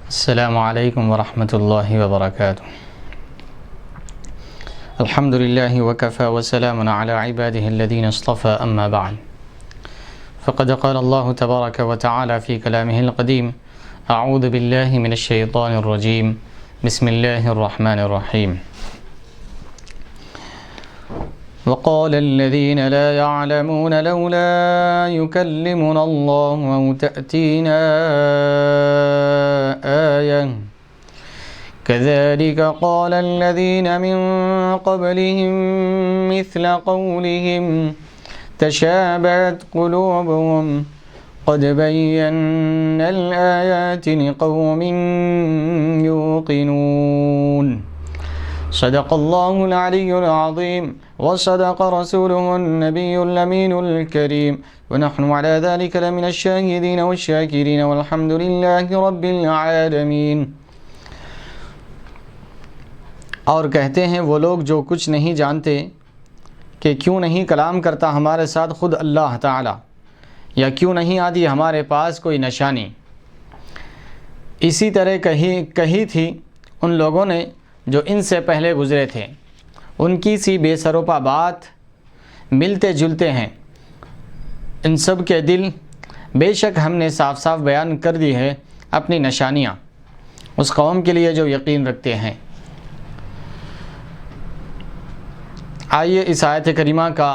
السلام علیکم ورحمۃ اللہ وبرکاتہ۔ الحمد للہ وکفی وسلام علی عبادہ الذین اصطفى اما بعد فقد قال اللہ تبارک وتعالی فی کلامہ القدیم اعوذ باللہ من الشیطان الرجیم بسم اللہ الرحمن الرحیم۔ وقال الذين لا يعلمون لولا يكلمنا الله أو تأتينا آية كذلك قال الذين من قبلهم مثل قولهم تشابهت قلوبهم قد بينا الآيات لقوم يوقنون۔ صدق اللہ العلی العظیم وصدق رسوله النبی الامین الکریم ونحن على ذلك لمن الشاہدین والشاکرین والحمد للہ رب العالمین۔ اور کہتے ہیں وہ لوگ جو کچھ نہیں جانتے کہ کیوں نہیں کلام کرتا ہمارے ساتھ خود اللہ تعالی، یا کیوں نہیں آتی ہمارے پاس کوئی نشانی۔ اسی طرح کہی تھی ان لوگوں نے جو ان سے پہلے گزرے تھے، ان کی سی بے سروپا بات ملتے جلتے ہیں ان سب کے دل، بے شک ہم نے صاف صاف بیان کر دی ہے اپنی نشانیاں اس قوم کے لیے جو یقین رکھتے ہیں۔ آئیے اس آیت کریمہ کا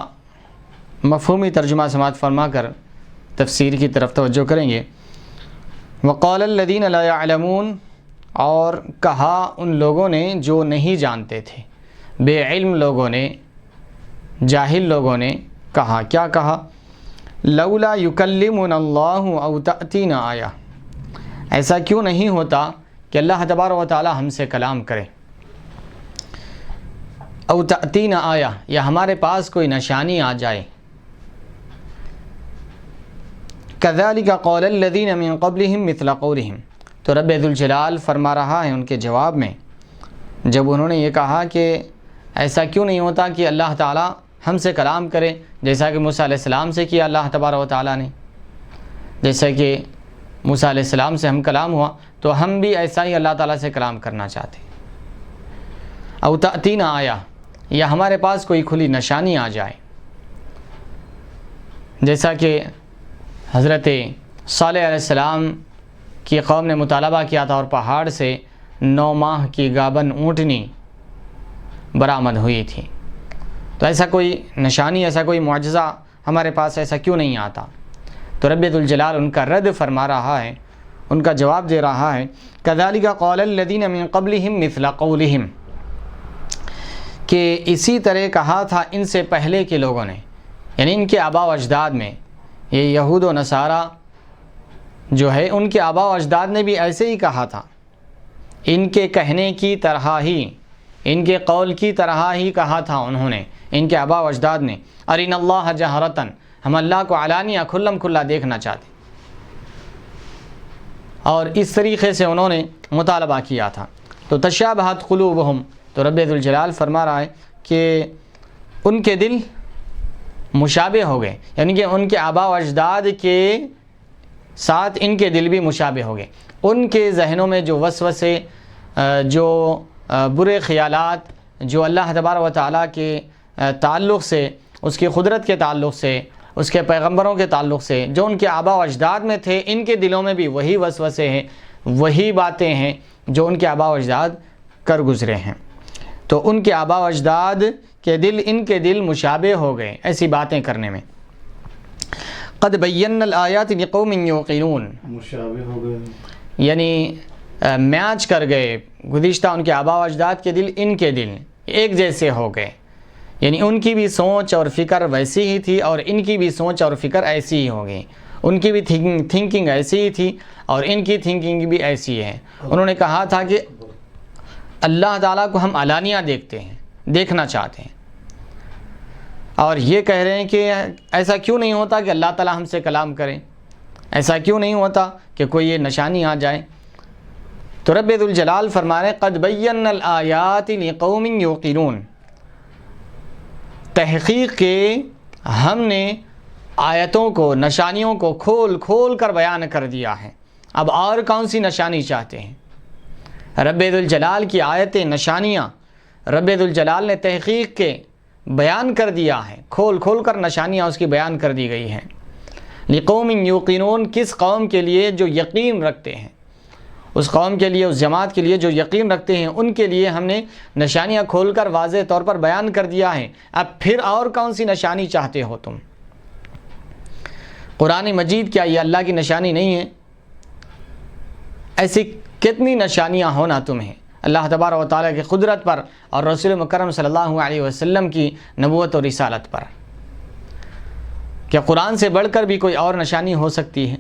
مفہومی ترجمہ سماعت فرما کر تفسیر کی طرف توجہ کریں گے۔ وقال الذین لا يعلمون، اور کہا ان لوگوں نے جو نہیں جانتے تھے، بے علم لوگوں نے، جاہل لوگوں نے کہا، کیا کہا؟ لولا یکلمنا اللہ او تأتینا آیہ، ایسا کیوں نہیں ہوتا کہ اللہ تبارک و تعالی ہم سے کلام کرے، او تأتینا آیہ، یا ہمارے پاس کوئی نشانی آ جائے۔ کذالک قال الذین من قبلہم مثل قولہم، تو رب ذوالجلال فرما رہا ہے ان کے جواب میں، جب انہوں نے یہ کہا کہ ایسا کیوں نہیں ہوتا کہ اللہ تعالیٰ ہم سے کلام کرے جیسا کہ موسیٰ علیہ السلام سے کیا اللہ تبارک و تعالیٰ نے، جیسا کہ موسیٰ علیہ السلام سے ہم کلام ہوا تو ہم بھی ایسا ہی اللہ تعالیٰ سے کلام کرنا چاہتے۔ او تأتینا آیہ، یا ہمارے پاس کوئی کھلی نشانی آ جائے، جیسا کہ حضرت صالح علیہ السلام کی قوم نے مطالبہ کیا تھا اور پہاڑ سے 9 ماہ کی گابن اونٹنی برآمد ہوئی تھی، تو ایسا کوئی نشانی، ایسا کوئی معجزہ ہمارے پاس ایسا کیوں نہیں آتا؟ تو رب ذوالجلال ان کا رد فرما رہا ہے، ان کا جواب دے رہا ہے، کذالک قال الذین من قبلہم مثل قولہم، کہ اسی طرح کہا تھا ان سے پہلے کے لوگوں نے، یعنی ان کے آباء و اجداد میں، یہ یہود و نصارہ جو ہے ان کے آباء و اجداد نے بھی ایسے ہی کہا تھا، ان کے کہنے کی طرح ہی، ان کے قول کی طرح ہی کہا تھا انہوں نے، ان کے آباء و اجداد نے، ارنا اللہ جہرتاً، ہم اللہ کو علانیہ کھلم کھلا دیکھنا چاہتے، اور اس طریقے سے انہوں نے مطالبہ کیا تھا۔ تو تشابہت قلوبہم، تو رب ذوالجلال فرما رہا ہے کہ ان کے دل مشابہ ہو گئے، یعنی کہ ان کے آباء و اجداد کے ساتھ ان کے دل بھی مشابہ ہو گئے، ان کے ذہنوں میں جو وسوسے، جو برے خیالات، جو اللہ تبارک و تعالیٰ کے تعلق سے، اس کی قدرت کے تعلق سے، اس کے پیغمبروں کے تعلق سے جو ان کے آباء و اجداد میں تھے، ان کے دلوں میں بھی وہی وسوسے ہیں، وہی باتیں ہیں جو ان کے آباء و اجداد کر گزرے ہیں۔ تو ان کے آباء و اجداد کے دل، ان کے دل مشابہ ہو گئے ایسی باتیں کرنے میں۔ قد بینا الآیات لقوم یوقنون، مشابہ ہو گئے، یعنی میچ کر گئے، گزشتہ ان کے آباء و اجداد کے دل، ان کے دل ایک جیسے ہو گئے، یعنی ان کی بھی سوچ اور فکر ویسی ہی تھی اور ان کی بھی سوچ اور فکر ایسی ہی ہو گئی، ان کی بھی تھنکنگ ایسی ہی تھی اور ان کی تھنکنگ بھی ایسی ہے۔ انہوں نے کہا تھا کہ اللہ تعالیٰ کو ہم علانیہ دیکھتے ہیں، دیکھنا چاہتے ہیں، اور یہ کہہ رہے ہیں کہ ایسا کیوں نہیں ہوتا کہ اللہ تعالیٰ ہم سے کلام کرے، ایسا کیوں نہیں ہوتا کہ کوئی یہ نشانی آ جائے۔ تو رب ذوالجلال فرما رہے ہیں قد بینا الآیات لقوم یوقنون، تحقیق کے ہم نے آیتوں کو، نشانیوں کو کھول کھول کر بیان کر دیا ہے، اب اور کون سی نشانی چاہتے ہیں؟ رب ذوالجلال کی آیتیں، نشانیاں رب ذوالجلال نے تحقیق کے بیان کر دیا ہے، کھول کھول کر نشانیاں اس کی بیان کر دی گئی ہیں۔ لقوم یوقنون، کس قوم کے لیے جو یقین رکھتے ہیں، اس قوم کے لیے، اس جماعت کے لیے جو یقین رکھتے ہیں، ان کے لیے ہم نے نشانیاں کھول کر واضح طور پر بیان کر دیا ہے۔ اب پھر اور کون سی نشانی چاہتے ہو تم؟ قرآن مجید کیا یہ اللہ کی نشانی نہیں ہے؟ ایسی کتنی نشانیاں ہونا تمہیں اللہ تبارک و تعالیٰ کی قدرت پر اور رسول مکرم صلی اللہ علیہ وسلم کی نبوت و رسالت پر۔ کیا قرآن سے بڑھ کر بھی کوئی اور نشانی ہو سکتی ہے؟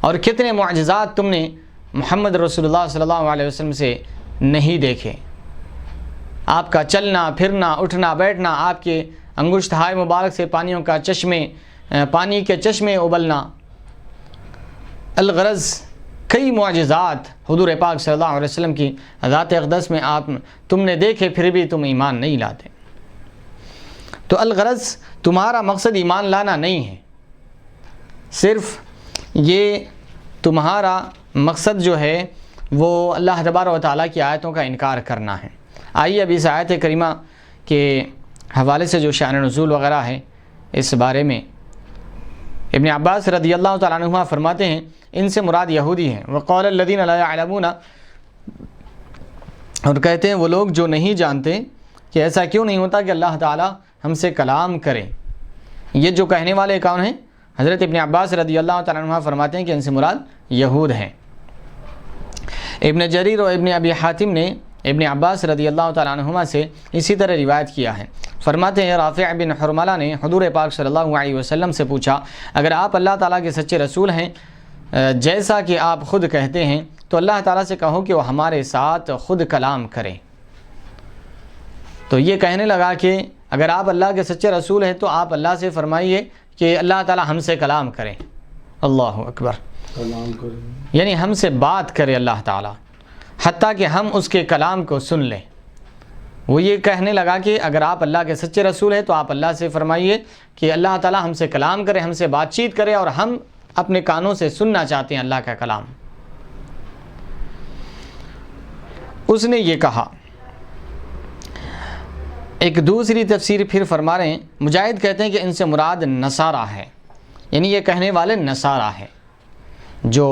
اور کتنے معجزات تم نے محمد رسول اللہ صلی اللہ علیہ وسلم سے نہیں دیکھے؟ آپ کا چلنا پھرنا، اٹھنا بیٹھنا، آپ کے انگشت ہائے مبارک سے پانی کے چشمے ابلنا، الغرض کئی معجزات حضور پاک صلی اللہ علیہ وسلم کی ذات اقدس میں تم نے دیکھے، پھر بھی تم ایمان نہیں لاتے۔ تو الغرض تمہارا مقصد ایمان لانا نہیں ہے، صرف یہ تمہارا مقصد جو ہے وہ اللہ تبارک و تعالیٰ کی آیتوں کا انکار کرنا ہے۔ آئیے اب اس آیت کریمہ کے حوالے سے جو شأن نزول وغیرہ ہے اس بارے میں ابن عباس رضی اللہ تعالیٰ عنہما فرماتے ہیں ان سے مراد یہودی ہیں۔ وقال الذین لا یعلمون، اور کہتے ہیں وہ لوگ جو نہیں جانتے کہ ایسا کیوں نہیں ہوتا کہ اللہ تعالیٰ ہم سے کلام کرے۔ یہ جو کہنے والے کون ہیں؟ حضرت ابن عباس رضی اللہ تعالیٰ عنہ فرماتے ہیں کہ ان سے مراد یہود ہیں۔ ابن جریر اور ابن ابی حاتم نے ابن عباس رضی اللہ تعالیٰ عنہما سے اسی طرح روایت کیا ہے۔ فرماتے ہیں رافع بن حرملہ نے حضور پاک صلی اللہ علیہ وسلم سے پوچھا، اگر آپ اللہ تعالیٰ کے سچے رسول ہیں جیسا کہ آپ خود کہتے ہیں تو اللہ تعالیٰ سے کہو کہ وہ ہمارے ساتھ خود کلام کرے۔ تو یہ کہنے لگا کہ اگر آپ اللہ کے سچے رسول ہیں تو آپ اللہ سے فرمائیے کہ اللہ تعالیٰ ہم سے کلام کرے۔ اللہ اکبر، کلام کرے یعنی ہم سے بات کرے اللہ تعالیٰ، حتیٰ کہ ہم اس کے کلام کو سن لیں۔ وہ یہ کہنے لگا کہ اگر آپ اللہ کے سچے رسول ہیں تو آپ اللہ سے فرمائیے کہ اللہ تعالیٰ ہم سے کلام کرے، ہم سے بات چیت کرے، اور ہم اپنے کانوں سے سننا چاہتے ہیں اللہ کا کلام۔ اس نے یہ کہا۔ ایک دوسری تفسیر پھر فرما رہے ہیں، مجاہد کہتے ہیں کہ ان سے مراد نصارہ ہے، یعنی یہ کہنے والے نصارہ ہیں جو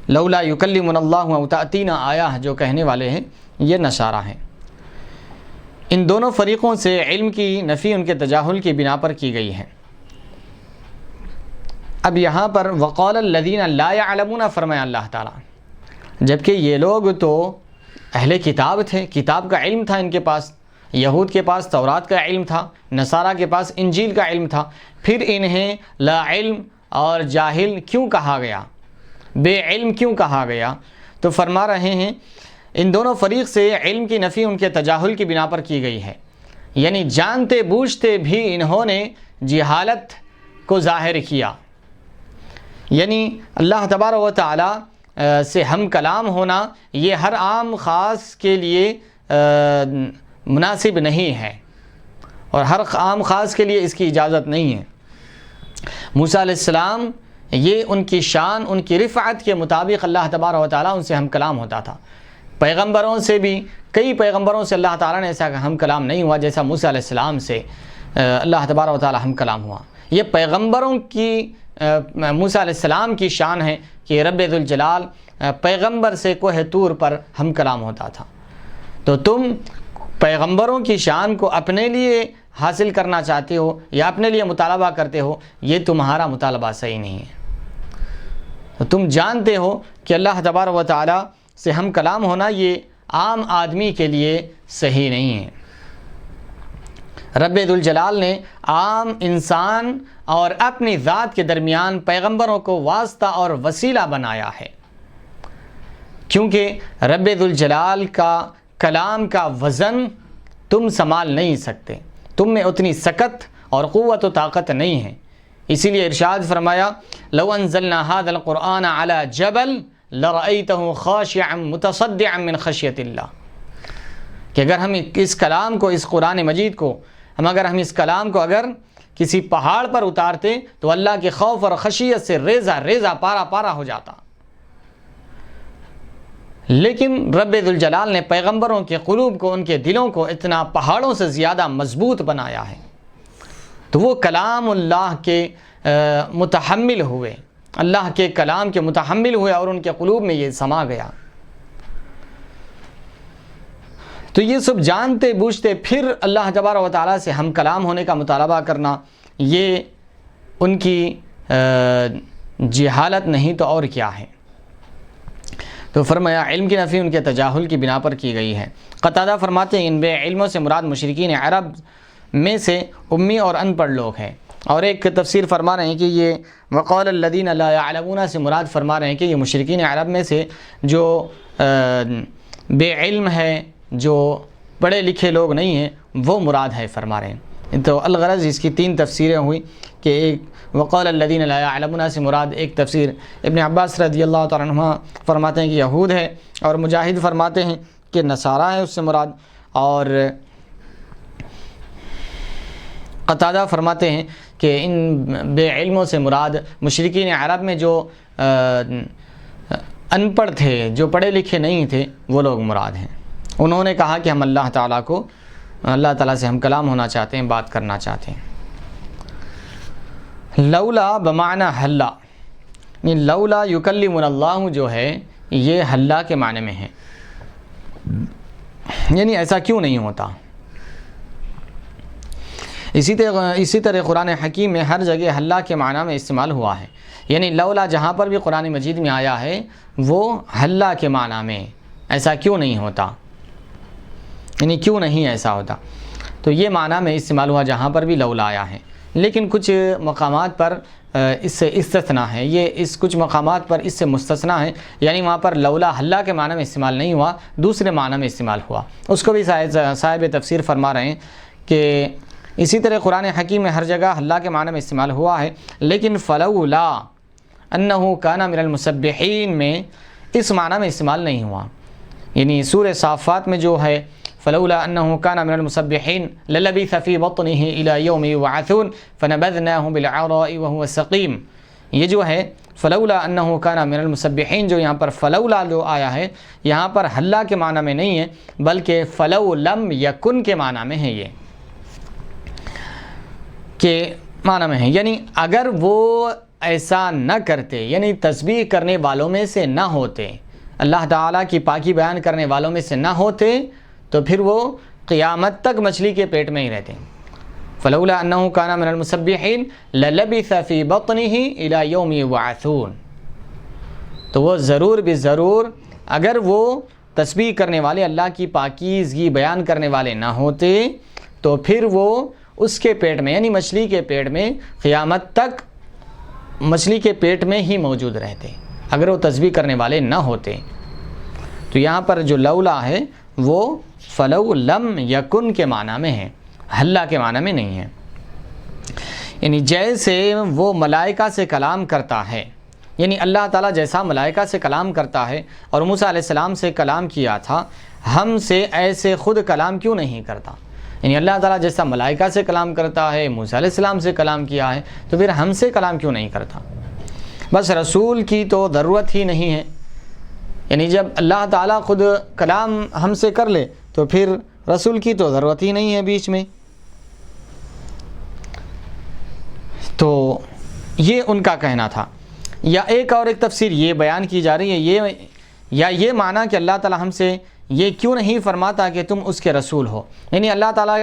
لولا یکلمنا اللہ او تأتینا آیہ جو کہنے والے ہیں، یہ نصارہ ہیں۔ ان دونوں فریقوں سے علم کی نفی ان کے تجاہل کی بنا پر کی گئی ہے۔ اب یہاں پر وقال الذین لا یعلمون فرمایا اللہ تعالیٰ، جبکہ یہ لوگ تو اہل کتاب تھے، کتاب کا علم تھا ان کے پاس، یہود کے پاس تورات کا علم تھا، نصارہ کے پاس انجیل کا علم تھا، پھر انہیں لا علم اور جاہل کیوں کہا گیا، بے علم کیوں کہا گیا؟ تو فرما رہے ہیں ان دونوں فریق سے علم کی نفی ان کے تجاہل کی بنا پر کی گئی ہے، یعنی جانتے بوجھتے بھی انہوں نے جہالت کو ظاہر کیا۔ یعنی اللہ تبارک و تعالیٰ سے ہم کلام ہونا یہ ہر عام خاص کے لیے مناسب نہیں ہے، اور ہر عام خاص کے لیے اس کی اجازت نہیں ہے۔ موسیٰ علیہ السلام یہ ان کی شان، ان کی رفعت کے مطابق اللہ تبارک و تعالیٰ ان سے ہم کلام ہوتا تھا۔ پیغمبروں سے بھی، کئی پیغمبروں سے اللہ تعالیٰ نے ایسا ہم کلام نہیں ہوا جیسا موسیٰ علیہ السلام سے اللہ تبارک و تعالیٰ ہم کلام ہوا۔ یہ پیغمبروں کی، موسیٰ علیہ السلام کی شان ہے کہ رب ذوالجلال پیغمبر سے کوہ طور پر ہم کلام ہوتا تھا۔ تو تم پیغمبروں کی شان کو اپنے لیے حاصل کرنا چاہتے ہو یا اپنے لیے مطالبہ کرتے ہو، یہ تمہارا مطالبہ صحیح نہیں ہے۔ تو تم جانتے ہو کہ اللہ تبارک و تعالیٰ سے ہم کلام ہونا یہ عام آدمی کے لیے صحیح نہیں ہے۔ رب ذوالجلال نے عام انسان اور اپنی ذات کے درمیان پیغمبروں کو واسطہ اور وسیلہ بنایا ہے، کیونکہ رب ذوالجلال کا کلام کا وزن تم سنبھال نہیں سکتے، تم میں اتنی سکت اور قوت و طاقت نہیں ہے۔ اسی لیے ارشاد فرمایا لو انزلنا هذا القرآن على جبل لرأيته خاشعا متصدعا من خشیۃ اللہ، کہ اگر ہم اس کلام کو، اس قرآن مجید کو اگر ہم اس کلام کو اگر کسی پہاڑ پر اتارتے تو اللہ کے خوف اور خشیت سے ریزہ ریزہ پارا پارا ہو جاتا۔ لیکن رب ذوالجلال نے پیغمبروں کے قلوب کو، ان کے دلوں کو اتنا پہاڑوں سے زیادہ مضبوط بنایا ہے، تو وہ کلام اللہ کے متحمل ہوئے، اللہ کے کلام کے متحمل ہوئے اور ان کے قلوب میں یہ سما گیا۔ تو یہ سب جانتے بوجھتے پھر اللہ تبارک و تعالیٰ سے ہم کلام ہونے کا مطالبہ کرنا، یہ ان کی جہالت نہیں تو اور کیا ہے۔ تو فرمایا علم کی نفی ان کے تجاہل کی بنا پر کی گئی ہے۔ قتادہ فرماتے ہیں ان بے علموں سے مراد مشرکین عرب میں سے امی اور ان پڑھ لوگ ہیں، اور ایک تفسیر فرما رہے ہیں کہ یہ وقال الذین لا یعلمون سے مراد فرما رہے ہیں کہ یہ مشرکین عرب میں سے جو بے علم ہے، جو پڑھے لکھے لوگ نہیں ہیں، وہ مراد ہے فرما رہے ہیں۔ تو الغرض اس کی 3 تفسیریں ہوئی کہ ایک وقال الذین لا یعلمون سے مراد ایک تفسیر ابن عباس رضی اللہ تعالیٰ عنہ فرماتے ہیں کہ یہود ہے، اور مجاہد فرماتے ہیں کہ نصارہ ہے اس سے مراد، اور قتادہ فرماتے ہیں کہ ان بے علموں سے مراد مشرکین عرب میں جو ان پڑھ تھے، جو پڑھے لکھے نہیں تھے، وہ لوگ مراد ہیں۔ انہوں نے کہا کہ ہم اللہ تعالیٰ سے ہم کلام ہونا چاہتے ہیں، بات کرنا چاہتے ہیں۔ لولا بمعنی حلا، لولا یکلمنا اللہ جو ہے یہ حلا کے معنی میں ہے، یعنی ایسا کیوں نہیں ہوتا۔ اسی طرح قرآن حکیم میں ہر جگہ حلا کے معنی میں استعمال ہوا ہے، یعنی لولا جہاں پر بھی قرآن مجید میں آیا ہے وہ حلا کے معنی میں، ایسا کیوں نہیں ہوتا، یعنی کیوں نہیں ایسا ہوتا، تو یہ معنی میں استعمال ہوا جہاں پر بھی لولا آیا ہے۔ لیکن کچھ مقامات پر اس سے استثناء ہے، کچھ مقامات پر اس سے مستثنیٰ ہے، یعنی وہاں پر لولا حلا کے معنی میں استعمال نہیں ہوا، دوسرے معنی میں استعمال ہوا۔ اس کو بھی صاحب تفسیر فرما رہے ہیں کہ اسی طرح قرآن حکیم میں ہر جگہ حلا کے معنی میں استعمال ہوا ہے، لیکن فلولا انہ کان من المسبحین میں اس معنی میں استعمال نہیں ہوا، یعنی سورہ صافات میں جو ہے فلولا انه كان من المسبحين للبث في بطنه الى يوم يبعثون فنبذناه بالعراء وهو سقيم، یہ جو ہے فلولا انه كان من المسبحين جو یہاں پر فلولا جو آیا ہے یہاں پر حلا کے معنی میں نہیں ہے بلکہ فلو لم یکن کے معنی میں ہے، یہ کے معنی میں ہے، یعنی اگر وہ ایسا نہ کرتے، یعنی تسبیح کرنے والوں میں سے نہ ہوتے، اللہ تعالیٰ کی پاکی بیان کرنے والوں میں سے نہ ہوتے، تو پھر وہ قیامت تک مچھلی کے پیٹ میں ہی رہتے۔ فلولا انہ کان من المسبحین للبث فی بطنہ الی یوم یبعثون، تو وہ ضرور بھی ضرور اگر وہ تسبیح کرنے والے، اللہ کی پاکیزگی بیان کرنے والے نہ ہوتے تو پھر وہ اس کے پیٹ میں، یعنی مچھلی کے پیٹ میں قیامت تک مچھلی کے پیٹ میں ہی موجود رہتے اگر وہ تسبیح کرنے والے نہ ہوتے۔ تو یہاں پر جو لولا ہے وہ فلو لم یکن کے معنی میں ہے، حلا کے معنی میں نہیں ہے، یعنی جیسے وہ ملائکہ سے کلام کرتا ہے، یعنی اللہ تعالیٰ جیسا ملائکہ سے کلام کرتا ہے اور موسیٰ علیہ السلام سے کلام کیا تھا، ہم سے ایسے خود کلام کیوں نہیں کرتا، یعنی اللہ تعالیٰ جیسا ملائکہ سے کلام کرتا ہے، موسیٰ علیہ السلام سے کلام کیا ہے، تو پھر ہم سے کلام کیوں نہیں کرتا۔ بس رسول کی تو ضرورت ہی نہیں ہے، یعنی جب اللہ تعالیٰ خود کلام ہم سے کر لے تو پھر رسول کی تو ضرورت ہی نہیں ہے بیچ میں۔ تو یہ ان کا کہنا تھا، یا ایک اور ایک تفسیر یہ بیان کی جا رہی ہے، یہ معنی کہ اللہ تعالیٰ ہم سے یہ کیوں نہیں فرماتا کہ تم اس کے رسول ہو، یعنی اللہ تعالیٰ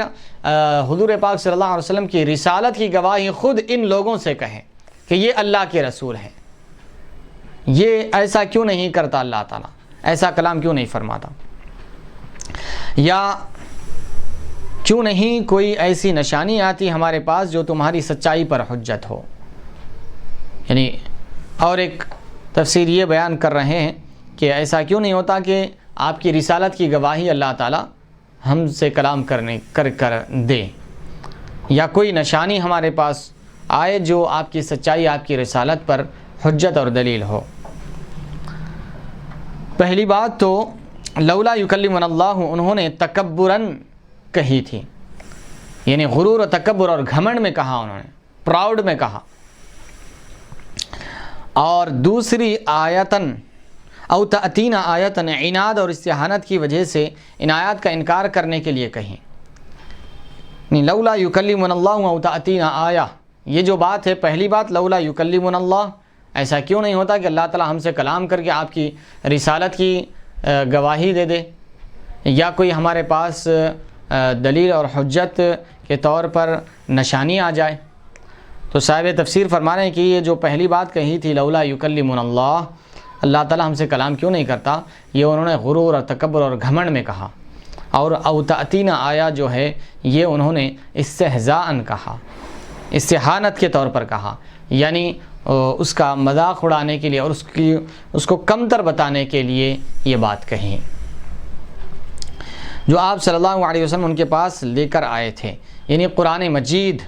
حضور پاک صلی اللہ علیہ وسلم کی رسالت کی گواہی خود ان لوگوں سے کہے کہ یہ اللہ کے رسول ہیں، یہ ایسا کیوں نہیں کرتا اللہ تعالیٰ، ایسا کلام کیوں نہیں فرماتا، یا کیوں نہیں کوئی ایسی نشانی آتی ہمارے پاس جو تمہاری سچائی پر حجت ہو، یعنی اور ایک تفسیر یہ بیان کر رہے ہیں کہ ایسا کیوں نہیں ہوتا کہ آپ کی رسالت کی گواہی اللہ تعالیٰ ہم سے کلام کر دے، یا کوئی نشانی ہمارے پاس آئے جو آپ کی سچائی، آپ کی رسالت پر حجت اور دلیل ہو۔ پہلی بات تو لولا یکلمنا اللہ انہوں نے تکبراً کہی تھی، یعنی غرور و تکبر اور گھمنڈ میں کہا، انہوں نے پراؤڈ میں کہا، اور دوسری آیتن او تأتینا آیتن، عناد اور استحانت کی وجہ سے ان آیات کا انکار کرنے کے لیے کہیں. لولا یکلمنا اللہ او تأتینا آیہ، یہ جو بات ہے پہلی بات، لولا یکلمنا اللہ، ایسا کیوں نہیں ہوتا کہ اللہ تعالی ہم سے کلام کر کے آپ کی رسالت کی گواہی دے دے، یا کوئی ہمارے پاس دلیل اور حجت کے طور پر نشانی آ جائے. تو صاحب تفسیر فرما رہے ہیں کہ یہ جو پہلی بات کہی تھی لولا یکلمنا اللہ، اللہ تعالیٰ ہم سے کلام کیوں نہیں کرتا، یہ انہوں نے غرور اور تکبر اور گھمنڈ میں کہا. اور او تأتینا آیا جو ہے یہ انہوں نے استہزاءً کہا، استحانت کے طور پر کہا، یعنی اس کا مذاق اڑانے کے لیے اور اس کو کمتر بتانے کے لیے یہ بات کہی جو آپ صلی اللہ علیہ وسلم ان کے پاس لے کر آئے تھے. یعنی قرآن مجید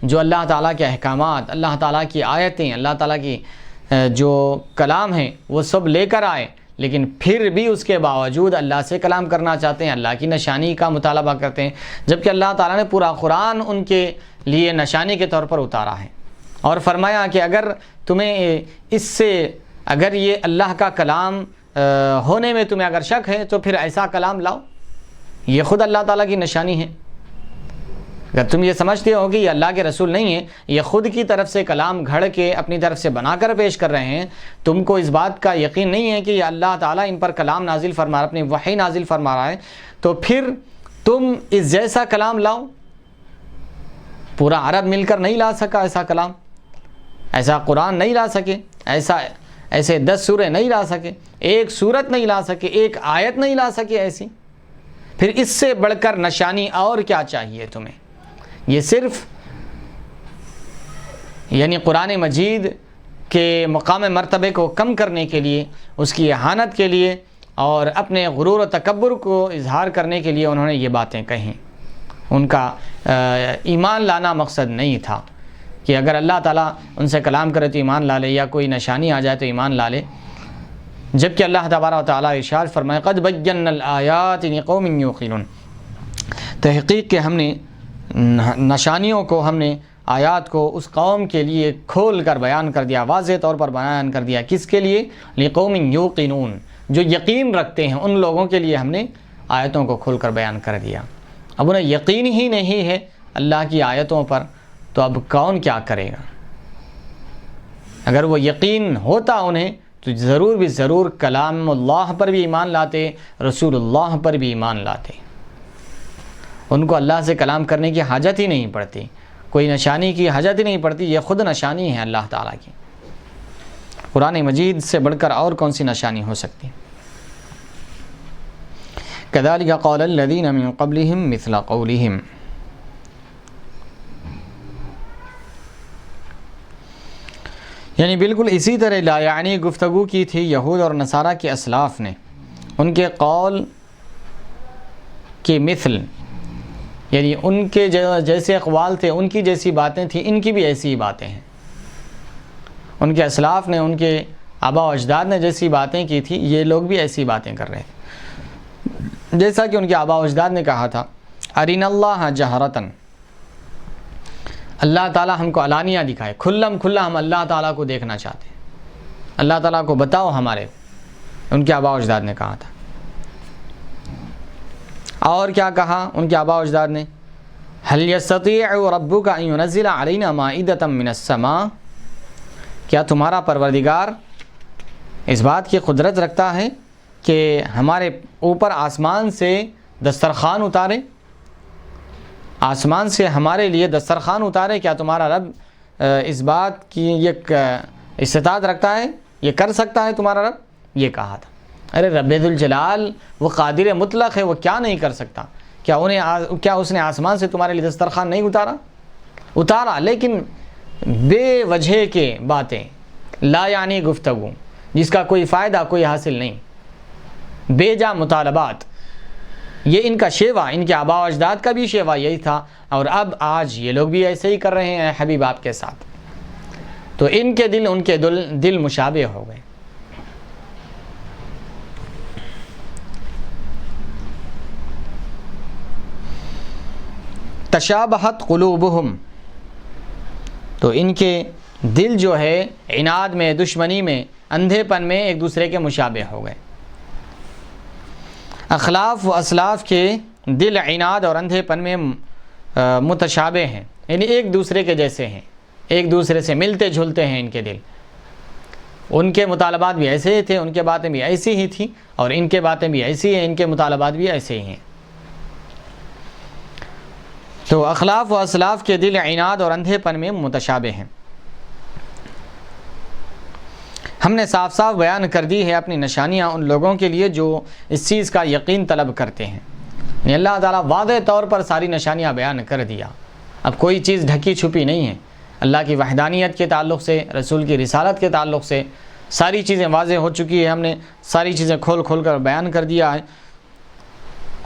جو اللہ تعالیٰ کے احکامات، اللہ تعالیٰ کی آیتیں، اللہ تعالیٰ کی جو کلام ہیں وہ سب لے کر آئے، لیکن پھر بھی اس کے باوجود اللہ سے کلام کرنا چاہتے ہیں، اللہ کی نشانی کا مطالبہ کرتے ہیں، جبکہ اللہ تعالیٰ نے پورا قرآن ان کے لیے نشانی کے طور پر اتارا ہے. اور فرمایا کہ اگر تمہیں اس سے، اگر یہ اللہ کا کلام ہونے میں تمہیں اگر شک ہے تو پھر ایسا کلام لاؤ، یہ خود اللہ تعالیٰ کی نشانی ہے. اگر تم یہ سمجھتے ہو کہ یہ اللہ کے رسول نہیں ہے، یہ خود کی طرف سے کلام گھڑ کے اپنی طرف سے بنا کر پیش کر رہے ہیں، تم کو اس بات کا یقین نہیں ہے کہ یہ اللہ تعالیٰ ان پر کلام نازل فرما رہا ہے، اپنی وحی نازل فرما رہا ہے، تو پھر تم اس جیسا کلام لاؤ. پورا عرب مل کر نہیں لا سکا ایسا کلام، ایسا قرآن نہیں لا سکے، ایسے 10 سورے نہیں لا سکے، ایک سورت نہیں لا سکے، ایک آیت نہیں لا سکے ایسی. پھر اس سے بڑھ کر نشانی اور کیا چاہیے تمہیں؟ یہ صرف یعنی قرآن مجید کے مقام مرتبے کو کم کرنے کے لیے، اس کی اہانت کے لیے اور اپنے غرور و تکبر کو اظہار کرنے کے لیے انہوں نے یہ باتیں کہیں. ان کا ایمان لانا مقصد نہیں تھا کہ اگر اللہ تعالیٰ ان سے کلام کرے تو ایمان لا لے، یا کوئی نشانی آ جائے تو ایمان لا لے. جبکہ اللہ تبارک و تعالیٰ ارشاد فرمائے قد بینا الآیات لقوم یوقنون، تحقیق کہ ہم نے نشانیوں کو، ہم نے آیات کو اس قوم کے لیے کھول کر بیان کر دیا، واضح طور پر بیان کر دیا. کس کے لیے؟ لقوم یوقنون، جو یقین رکھتے ہیں، ان لوگوں کے لیے ہم نے آیتوں کو کھول کر بیان کر دیا. اب انہیں یقین ہی نہیں ہے اللہ کی آیتوں پر، تو اب کون کیا کرے گا؟ اگر وہ یقین ہوتا انہیں تو ضرور بھی ضرور کلام اللہ پر بھی ایمان لاتے، رسول اللہ پر بھی ایمان لاتے. ان کو اللہ سے کلام کرنے کی حاجت ہی نہیں پڑتی، کوئی نشانی کی حاجت ہی نہیں پڑتی، یہ خود نشانی ہے اللہ تعالیٰ کی. قرآن مجید سے بڑھ کر اور کون سی نشانی ہو سکتی؟ كذلك قال الذين من قبلهم مثل قولهم، یعنی بالکل اسی طرح لا یعنی گفتگو کی تھی یہود اور نصارہ کے اسلاف نے، ان کے قول کے مثل، یعنی ان کے جیسے اقوال تھے، ان کی جیسی باتیں تھیں، ان کی بھی ایسی ہی باتیں ہیں. ان کے اسلاف نے، ان کے آبا و اجداد نے جیسی باتیں کی تھی، یہ لوگ بھی ایسی باتیں کر رہے تھے. جیسا کہ ان کے آبا و اجداد نے کہا تھا ارین اللہ جہرتن، اللہ تعالیٰ ہم کو علانیہ دکھائے، کھلم کھلا ہم اللہ تعالیٰ کو دیکھنا چاہتے ہیں، اللہ تعالیٰ کو بتاؤ ہمارے. ان کے آبا و اجداد نے کہا تھا. اور کیا کہا ان کے آبا و اجداد نے؟ هل يستطيع ربك ان ينزل علينا مائدة من السماء، کیا تمہارا پروردگار اس بات کی قدرت رکھتا ہے کہ ہمارے اوپر آسمان سے دسترخوان اتارے، آسمان سے ہمارے لیے دسترخوان اتارے؟ کیا تمہارا رب اس بات کی یہ استطاعت رکھتا ہے، یہ کر سکتا ہے تمہارا رب؟ یہ کہا تھا. ارے رب ذوالجلال وہ قادر مطلق ہے، وہ کیا نہیں کر سکتا؟ کیا اس نے آسمان سے تمہارے لیے دسترخوان نہیں اتارا، لیکن بے وجہ کے باتیں، لا یعنی گفتگو جس کا کوئی فائدہ کوئی حاصل نہیں، بے جا مطالبات، یہ ان کا شیوا، ان کے آبا و اجداد کا بھی شیوا یہی تھا، اور اب آج یہ لوگ بھی ایسے ہی کر رہے ہیں حبیب آپ کے ساتھ. تو ان کے دل مشابہ ہو گئے. تشابہت قلوبہم، تو ان کے دل جو ہے عناد میں، دشمنی میں اندھے پن میں ایک دوسرے کے مشابہ ہو گئے۔ اخلاف و اسلاف کے دل عناد اور اندھے پن میں متشابہ ہیں، یعنی ایک دوسرے کے جیسے ہیں، ایک دوسرے سے ملتے جھلتے ہیں ان کے دل۔ ان کے مطالبات بھی ایسے ہی تھے، ان کے باتیں بھی ایسی ہی تھیں، اور ان کے باتیں بھی ایسی ہیں، ان کے مطالبات بھی ایسے ہی ہیں۔ تو اخلاف و اسلاف کے دل عناد اور اندھے پن میں متشابہ ہیں۔ ہم نے صاف صاف بیان کر دی ہے اپنی نشانیاں ان لوگوں کے لیے جو اس چیز کا یقین طلب کرتے ہیں۔ یعنی اللہ تعالیٰ واضح طور پر ساری نشانیاں بیان کر دیا، اب کوئی چیز ڈھکی چھپی نہیں ہے۔ اللہ کی وحدانیت کے تعلق سے، رسول کی رسالت کے تعلق سے ساری چیزیں واضح ہو چکی ہے، ہم نے ساری چیزیں کھول کھول کر بیان کر دیا ہے۔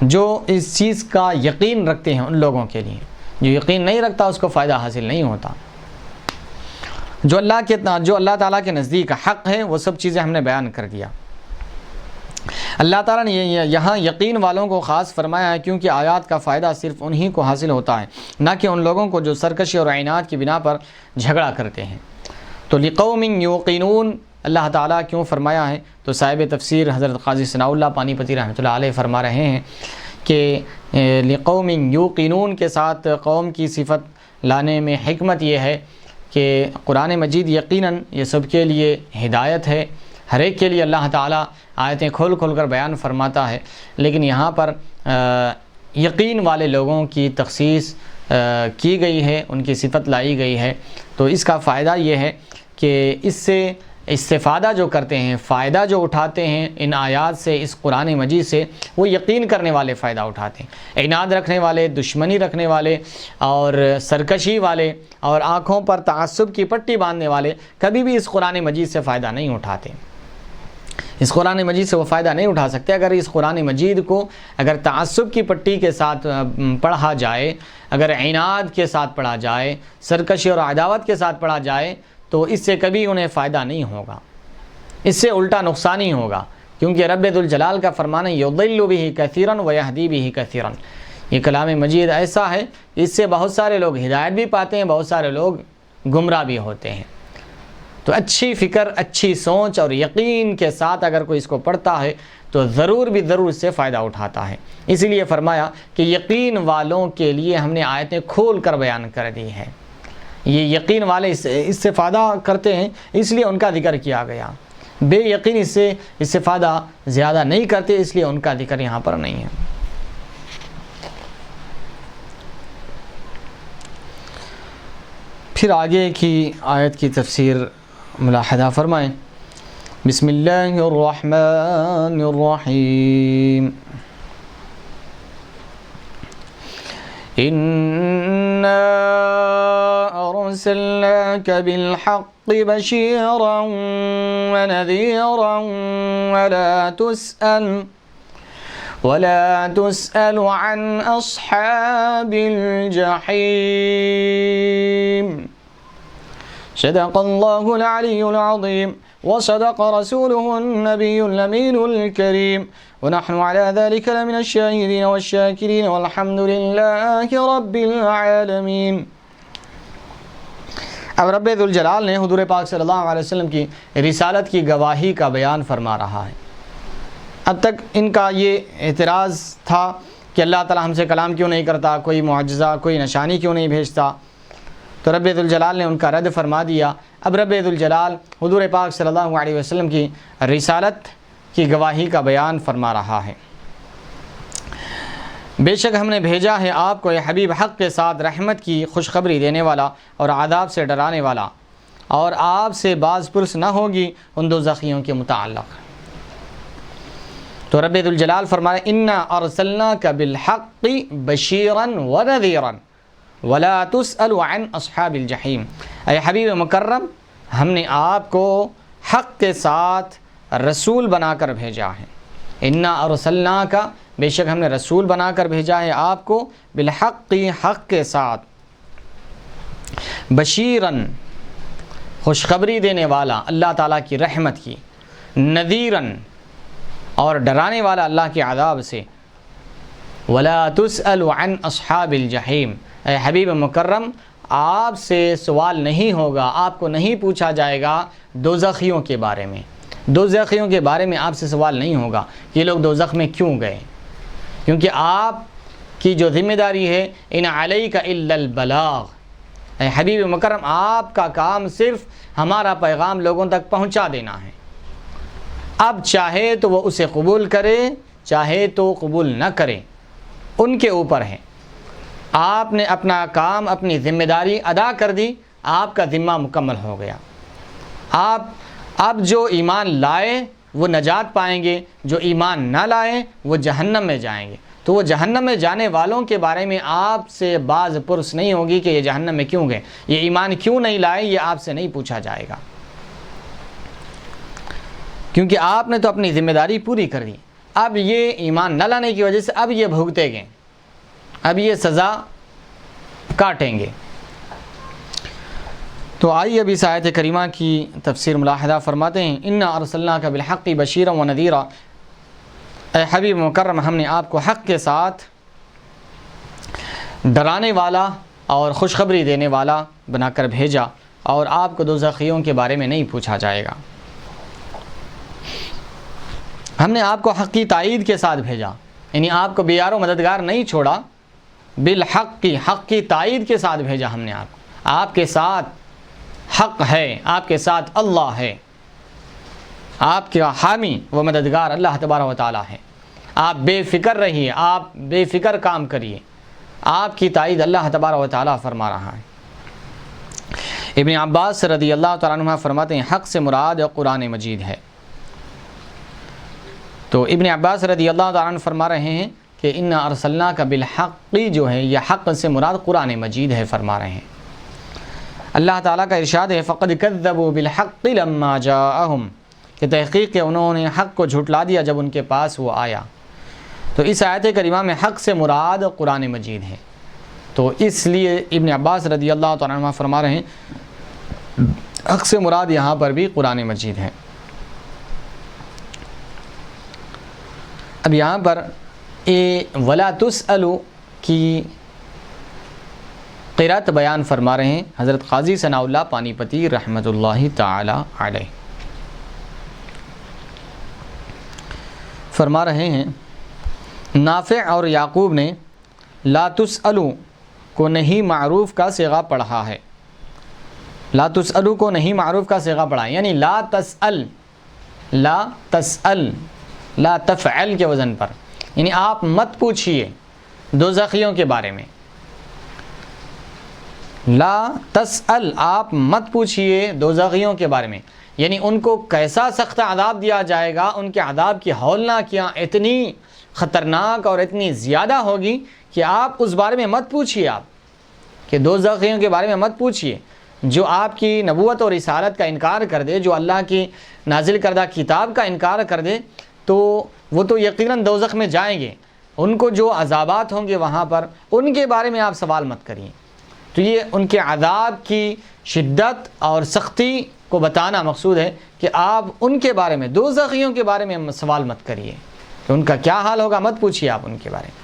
جو اس چیز کا یقین رکھتے ہیں ان لوگوں کے لیے، جو یقین نہیں رکھتا اس کو فائدہ حاصل نہیں ہوتا۔ جو اللہ تعالیٰ کے نزدیک حق ہے وہ سب چیزیں ہم نے بیان کر دیا۔ اللہ تعالیٰ نے یہاں یقین والوں کو خاص فرمایا ہے، کیونکہ آیات کا فائدہ صرف انہی کو حاصل ہوتا ہے، نہ کہ ان لوگوں کو جو سرکشی اور عناد کی بنا پر جھگڑا کرتے ہیں۔ تو لقوم یوقنون اللہ تعالیٰ کیوں فرمایا ہے؟ تو صاحب تفسیر حضرت قاضی ثناء اللہ پانی پتی رحمۃ اللہ علیہ فرما رہے ہیں کہ لقوم یوقنون کے ساتھ قوم کی صفت لانے میں حکمت یہ ہے کہ قرآن مجید یقیناً یہ سب کے لیے ہدایت ہے، ہر ایک کے لیے اللہ تعالیٰ آیتیں کھول کھول کر بیان فرماتا ہے، لیکن یہاں پر یقین والے لوگوں کی تخصیص کی گئی ہے، ان کی صفت لائی گئی ہے۔ تو اس کا فائدہ یہ ہے کہ اس سے استفادہ جو کرتے ہیں، فائدہ جو اٹھاتے ہیں ان آیات سے، اس قرآن مجید سے، وہ یقین کرنے والے فائدہ اٹھاتے ہیں۔ عناد رکھنے والے، دشمنی رکھنے والے اور سرکشی والے اور آنکھوں پر تعصب کی پٹی باندھنے والے کبھی بھی اس قرآن مجید سے فائدہ نہیں اٹھاتے۔ اس قرآن مجید سے وہ فائدہ نہیں اٹھا سکتے۔ اگر اس قرآن مجید کو اگر تعصب کی پٹی کے ساتھ پڑھا جائے، اگر عناد کے ساتھ پڑھا جائے، سرکشی اور عداوت کے ساتھ پڑھا جائے، تو اس سے کبھی انہیں فائدہ نہیں ہوگا، اس سے الٹا نقصان ہی ہوگا، کیونکہ رب ذوالجلال کا فرمان ہے یضل بہ کثیرا ویہدی بہ کثیرا۔ یہ کلام مجید ایسا ہے اس سے بہت سارے لوگ ہدایت بھی پاتے ہیں، بہت سارے لوگ گمراہ بھی ہوتے ہیں۔ تو اچھی فکر، اچھی سوچ اور یقین کے ساتھ اگر کوئی اس کو پڑھتا ہے تو ضرور بھی ضرور اس سے فائدہ اٹھاتا ہے۔ اسی لیے فرمایا کہ یقین والوں کے لیے ہم نے آیتیں کھول کر بیان کر دی ہے۔ یہ یقین والے اس سے فائدہ کرتے ہیں، اس لیے ان کا ذکر کیا گیا۔ بے یقین اس سے فائدہ زیادہ نہیں کرتے، اس لیے ان کا ذکر یہاں پر نہیں ہے۔ پھر آگے کی آیت کی تفسیر ملاحظہ فرمائیں۔ بسم اللہ الرحمن الرحیم۔ إِنَّا أَرْسَلْنَاكَ بِالْحَقِّ بَشِيرًا وَنَذِيرًا وَلَا تُسْأَلُ عَنْ أَصْحَابِ الْجَحِيمِ صدق اللہ العلی العظیم وصدق رسوله النبی الامین الکریم ونحن على ذلك لمن الشاہدین والشاکرین والحمد للہ رب العالمین۔ اب رب ذوالجلال نے حضور پاک صلی اللہ علیہ وسلم کی رسالت کی گواہی کا بیان فرما رہا ہے۔ اب تک ان کا یہ اعتراض تھا کہ اللہ تعالیٰ ہم سے کلام کیوں نہیں کرتا، کوئی معجزہ، کوئی نشانی کیوں نہیں بھیجتا، تو رب ذوالجلال نے ان کا رد فرما دیا۔ اب رب ذوالجلال حضور پاک صلی اللہ علیہ وسلم کی رسالت کی گواہی کا بیان فرما رہا ہے۔ بے شک ہم نے بھیجا ہے آپ کو، یہ حبیب حق کے ساتھ رحمت کی خوشخبری دینے والا اور عذاب سے ڈرانے والا، اور آپ سے باز پرس نہ ہوگی ان دوزخیوں کے متعلق۔ تو رب ذوالجلال فرمایا انا ارسلناک بالحق بشیرا ونذیرا ولا تسأل عن اصحاب الجحیم۔ اے حبیب مکرم، ہم نے آپ کو حق کے ساتھ رسول بنا کر بھیجا ہے۔ انا ارسلناک، بے شک ہم نے رسول بنا کر بھیجا ہے آپ کو، بالحق، حق کے ساتھ، بشیرن، خوشخبری دینے والا اللہ تعالیٰ کی رحمت کی، نذیرن، اور ڈرانے والا اللہ کے عذاب سے، ولا تسأل عن اصحاب الجحیم۔ اے حبیب مکرم، آپ سے سوال نہیں ہوگا، آپ کو نہیں پوچھا جائے گا دوزخیوں کے بارے میں۔ دوزخیوں کے بارے میں آپ سے سوال نہیں ہوگا یہ لوگ دوزخ میں کیوں گئے، کیونکہ آپ کی جو ذمہ داری ہے ان علیک الا البلاغ، اے حبیب مکرم آپ کا کام صرف ہمارا پیغام لوگوں تک پہنچا دینا ہے۔ اب چاہے تو وہ اسے قبول کرے چاہے تو قبول نہ کرے، ان کے اوپر ہے۔ آپ نے اپنا کام اپنی ذمہ داری ادا کر دی، آپ کا ذمہ مکمل ہو گیا۔ آپ اب جو ایمان لائے وہ نجات پائیں گے، جو ایمان نہ لائے وہ جہنم میں جائیں گے۔ تو وہ جہنم میں جانے والوں کے بارے میں آپ سے باز پرس نہیں ہوگی کہ یہ جہنم میں کیوں گئے، یہ ایمان کیوں نہیں لائے، یہ آپ سے نہیں پوچھا جائے گا، کیونکہ آپ نے تو اپنی ذمہ داری پوری کر دی۔ اب یہ ایمان نہ لانے کی وجہ سے اب یہ بھگتے گئے، اب یہ سزا کاٹیں گے۔ تو آئیے اب اس آیت کریمہ کی تفسیر ملاحظہ فرماتے ہیں۔ انا ارسلناک بالحق بشیرا ونذیرا، اے حبیب مکرم ہم نے آپ کو حق کے ساتھ ڈرانے والا اور خوشخبری دینے والا بنا کر بھیجا، اور آپ کو دوزخیوں کے بارے میں نہیں پوچھا جائے گا۔ ہم نے آپ کو حق کی تائید کے ساتھ بھیجا، یعنی آپ کو بیار و مددگار نہیں چھوڑا، بالحق کی حق کی تائید کے ساتھ بھیجا ہم نے آپ کے ساتھ حق ہے، آپ کے ساتھ اللہ ہے، آپ کا حامی و مددگار اللہ تبارک و تعالی ہے۔ آپ بے فکر رہیے، آپ بے فکر کام کریے، آپ کی تائید اللہ تبارک و تعالی فرما رہا ہے۔ ابن عباس رضی اللہ تعالیٰ عنہ فرماتے ہیں حق سے مراد قرآن مجید ہے۔ تو ابن عباس رضی اللہ تعالیٰ عنہ فرما رہے ہیں کہ انا ارسلناک بالحق جو ہے یہ حق سے مراد قرآن مجید ہے فرما رہے ہیں۔ اللہ تعالیٰ کا ارشاد ہے فقد کذبوا بالحق لما جاءہم، کہ تحقیق کہ انہوں نے حق کو جھٹلا دیا جب ان کے پاس وہ آیا۔ تو اس آیت کریمہ میں حق سے مراد قرآن مجید ہے، تو اس لیے ابن عباس رضی اللہ تعالیٰ عنہ فرما رہے ہیں حق سے مراد یہاں پر بھی قرآن مجید ہے۔ اب یہاں پر ولا تسألوا کی قرأت بیان فرما رہے ہیں حضرت قاضی ثناء اللہ پانی پتی رحمۃ اللہ تعالی علیہ، فرما رہے ہیں نافع اور یعقوب نے لا تسألوا کو نہیں معروف کا صیغہ پڑھا ہے، لا تسألوا کو نہیں معروف کا صیغہ پڑھا ہے، یعنی لا تسأل، لا تسأل، لا تفعل کے وزن پر، یعنی آپ مت پوچھئے دوزخیوں کے بارے میں۔ لا تسأل، آپ مت پوچھئے دوزخیوں کے بارے میں، یعنی ان کو کیسا سخت عذاب دیا جائے گا، ان کے عذاب کی ہولناکیاں اتنی خطرناک اور اتنی زیادہ ہوگی کہ آپ اس بارے میں مت پوچھئے، آپ کہ دوزخیوں کے بارے میں مت پوچھئے۔ جو آپ کی نبوت اور رسالت کا انکار کر دے، جو اللہ کی نازل کردہ کتاب کا انکار کر دے، تو وہ تو یقیناً دوزخ میں جائیں گے، ان کو جو عذابات ہوں گے وہاں پر ان کے بارے میں آپ سوال مت کریے۔ تو یہ ان کے عذاب کی شدت اور سختی کو بتانا مقصود ہے کہ آپ ان کے بارے میں دوزخیوں کے بارے میں سوال مت کریے کہ ان کا کیا حال ہوگا، مت پوچھیے آپ ان کے بارے میں۔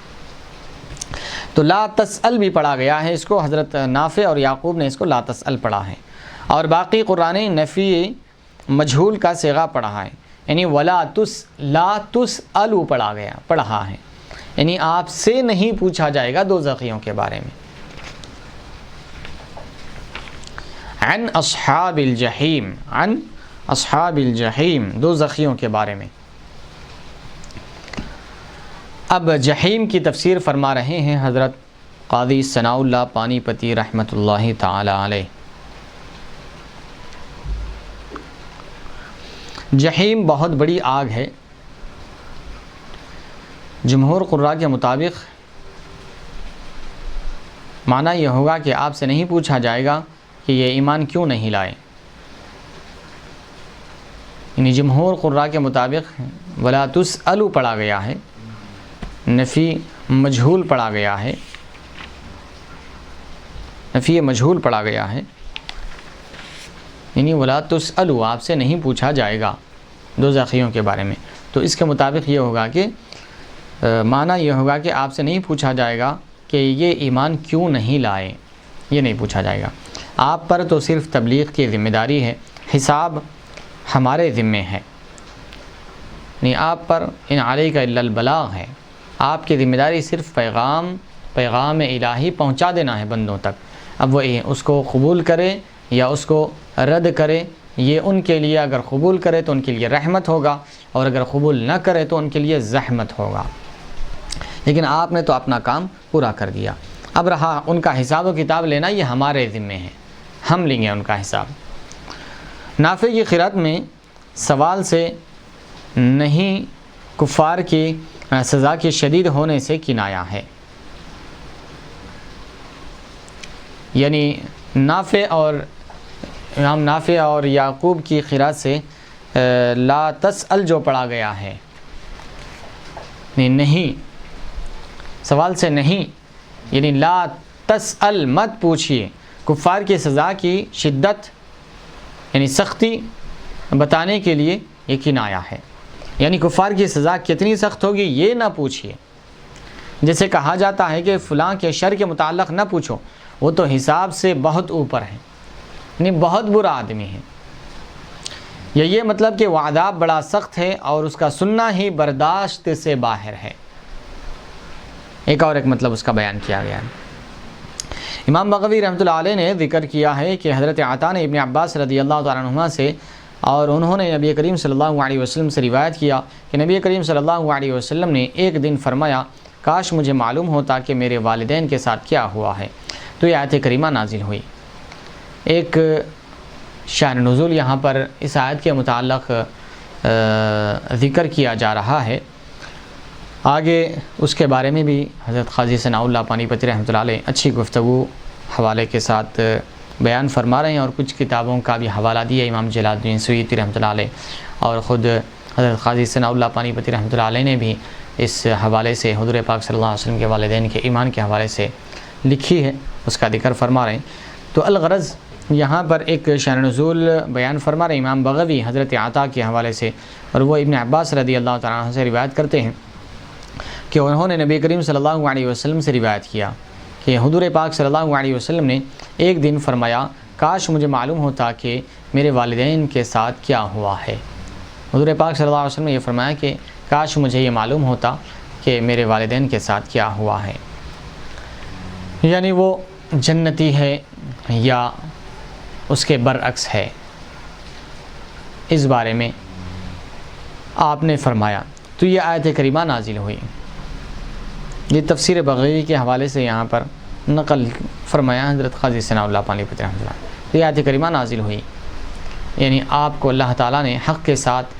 تو لا تسأل بھی پڑھا گیا ہے، اس کو حضرت نافع اور یعقوب نے اس کو لا تسأل پڑھا ہے، اور باقی قرآن نفی مجہول کا صیغہ پڑھا ہے، یعنی لا تسألوا پڑھا ہے، یعنی آپ سے نہیں پوچھا جائے گا دوزخیوں کے بارے میں۔ عن اصحاب الجحیم، عن اصحاب الجحیم، دوزخیوں کے بارے میں۔ اب جحیم کی تفسیر فرما رہے ہیں حضرت قاضی ثناء اللہ پانی پتی رحمۃ اللہ تعالی علیہ۔ جحیم بہت بڑی آگ ہے، جمہور قراء کے مطابق معنی یہ ہوگا کہ آپ سے نہیں پوچھا جائے گا کہ یہ ایمان کیوں نہیں لائے، یعنی جمہور قراء کے مطابق ولا تسألوا پڑھا گیا ہے، نفی مجہول پڑھا گیا ہے، نفی مجہول پڑھا گیا ہے، یعنی ولا تسألوا آپ سے نہیں پوچھا جائے گا دوزخیوں کے بارے میں۔ تو اس کے مطابق یہ ہوگا کہ معنی یہ ہوگا کہ آپ سے نہیں پوچھا جائے گا کہ یہ ایمان کیوں نہیں لائے، یہ نہیں پوچھا جائے گا، آپ پر تو صرف تبلیغ کی ذمہ داری ہے، حساب ہمارے ذمے ہے، نہیں آپ پر ان علیک الا البلاغ ہے، آپ کی ذمہ داری صرف پیغام الہی پہنچا دینا ہے بندوں تک۔ اب وہ اس کو قبول کرے یا اس کو رد کرے، یہ ان کے لیے، اگر قبول کرے تو ان کے لیے رحمت ہوگا، اور اگر قبول نہ کرے تو ان کے لیے زحمت ہوگا، لیکن آپ نے تو اپنا کام پورا کر دیا۔ اب رہا ان کا حساب و کتاب لینا، یہ ہمارے ذمے ہے، ہم لیں گے ان کا حساب۔ نافع کی قرأت میں سوال سے نہیں کفار کی سزا کے شدید ہونے سے کنایا ہے، یعنی نافع اور امام نافع اور یعقوب کی قرأت سے لا تسأل جو پڑھا گیا ہے، نہیں، سوال سے نہیں، یعنی لا تسأل مت پوچھئے، کفار کی سزا کی شدت یعنی سختی بتانے کے لیے یہ کنایا ہے، یعنی کفار کی سزا کتنی سخت ہوگی یہ نہ پوچھئے۔ جیسے کہا جاتا ہے کہ فلاں کے شر کے متعلق نہ پوچھو، وہ تو حساب سے بہت اوپر ہے، یعنی بہت برا آدمی ہے، یا یہ مطلب کہ وہ عذاب بڑا سخت ہے اور اس کا سننا ہی برداشت سے باہر ہے، ایک مطلب اس کا بیان کیا گیا ہے۔ امام بغوی رحمۃ اللہ علیہ نے ذکر کیا ہے کہ حضرت عطا نے ابن عباس رضی اللہ تعالیٰ عنہما سے، اور انہوں نے نبی کریم صلی اللہ علیہ وسلم سے روایت کیا کہ نبی کریم صلی اللہ علیہ وسلم نے ایک دن فرمایا، کاش مجھے معلوم ہوتا کہ میرے والدین کے ساتھ کیا ہوا ہے، تو یہ آیت کریمہ نازل ہوئی۔ ایک شان نزول یہاں پر اس آیت کے متعلق ذکر کیا جا رہا ہے، آگے اس کے بارے میں بھی حضرت قاضی ثناء اللہ پانی پتی رحمۃ اللہ علیہ اچھی گفتگو حوالے کے ساتھ بیان فرما رہے ہیں، اور کچھ کتابوں کا بھی حوالہ دیا امام جلال الدین سیوطی رحمۃ اللہ علیہ، اور خود حضرت قاضی ثناء اللہ پانی پتی رحمۃ اللہ علیہ نے بھی اس حوالے سے حضور پاک صلی اللہ علیہ وسلم کے والدین کے ایمان کے حوالے سے لکھی ہے، اس کا ذکر فرما رہے ہیں۔ تو الغرض یہاں پر ایک شان نزول بیان فرما رہے امام بغوی حضرت عطا کے حوالے سے، اور وہ ابن عباس رضی اللہ تعالیٰ عنہ سے روایت کرتے ہیں کہ انہوں نے نبی کریم صلی اللہ علیہ وسلم سے روایت کیا کہ حضور پاک صلی اللہ علیہ وسلم نے ایک دن فرمایا، کاش مجھے معلوم ہوتا کہ میرے والدین کے ساتھ کیا ہوا ہے۔ حضور پاک صلی اللہ علیہ وسلم نے یہ فرمایا کہ کاش مجھے یہ معلوم ہوتا کہ میرے والدین کے ساتھ کیا ہوا ہے، یعنی وہ جنتی ہے یا اس کے برعکس ہے، اس بارے میں آپ نے فرمایا، تو یہ آیت کریمہ نازل ہوئی۔ یہ تفسیر بغوی کے حوالے سے یہاں پر نقل فرمایا حضرت قاضی ثناء اللہ پانی پتی رحمۃ اللہ، یہ آیت کریمہ نازل ہوئی، یعنی آپ کو اللہ تعالیٰ نے حق کے ساتھ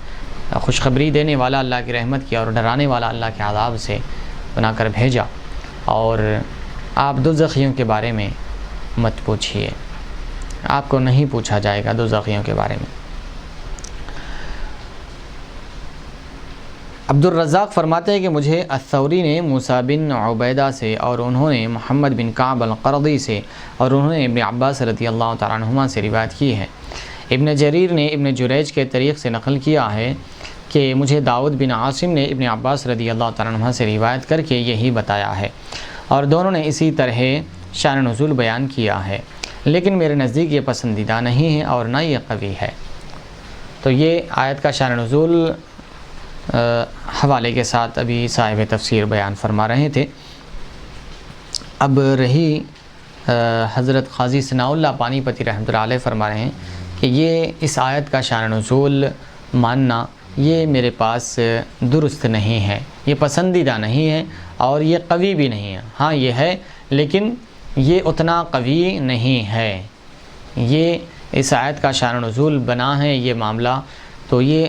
خوشخبری دینے والا اللہ کی رحمت کی اور ڈرانے والا اللہ کے عذاب سے بنا کر بھیجا، اور آپ دوزخیوں کے بارے میں مت پوچھئے، آپ کو نہیں پوچھا جائے گا دوزخیوں کے بارے میں۔ عبد الرزاق فرماتے ہیں کہ مجھے الثوری نے موسیٰ بن عبیدہ سے، اور انہوں نے محمد بن کعب القرظی سے، اور انہوں نے ابن عباس رضی اللہ تعالیٰ عنہما سے روایت کی ہے۔ ابن جریر نے ابن جریج کے طریق سے نقل کیا ہے کہ مجھے داؤد بن عاصم نے ابن عباس رضی اللہ تعالیٰ عنہ سے روایت کر کے یہی بتایا ہے، اور دونوں نے اسی طرح شان نزول بیان کیا ہے، لیکن میرے نزدیک یہ پسندیدہ نہیں ہے اور نہ یہ قوی ہے۔ تو یہ آیت کا شان نزول حوالے کے ساتھ ابھی صاحب تفسیر بیان فرما رہے تھے۔ اب رہی حضرت قاضی ثناء اللہ پانی پتی رحمۃ اللہ علیہ فرما رہے ہیں کہ یہ اس آیت کا شان نزول ماننا یہ میرے پاس درست نہیں ہے، یہ پسندیدہ نہیں ہے اور یہ قوی بھی نہیں ہے۔ ہاں یہ ہے لیکن یہ اتنا قوی نہیں ہے، یہ اس آیت کا شان نزول بنا ہے یہ معاملہ، تو یہ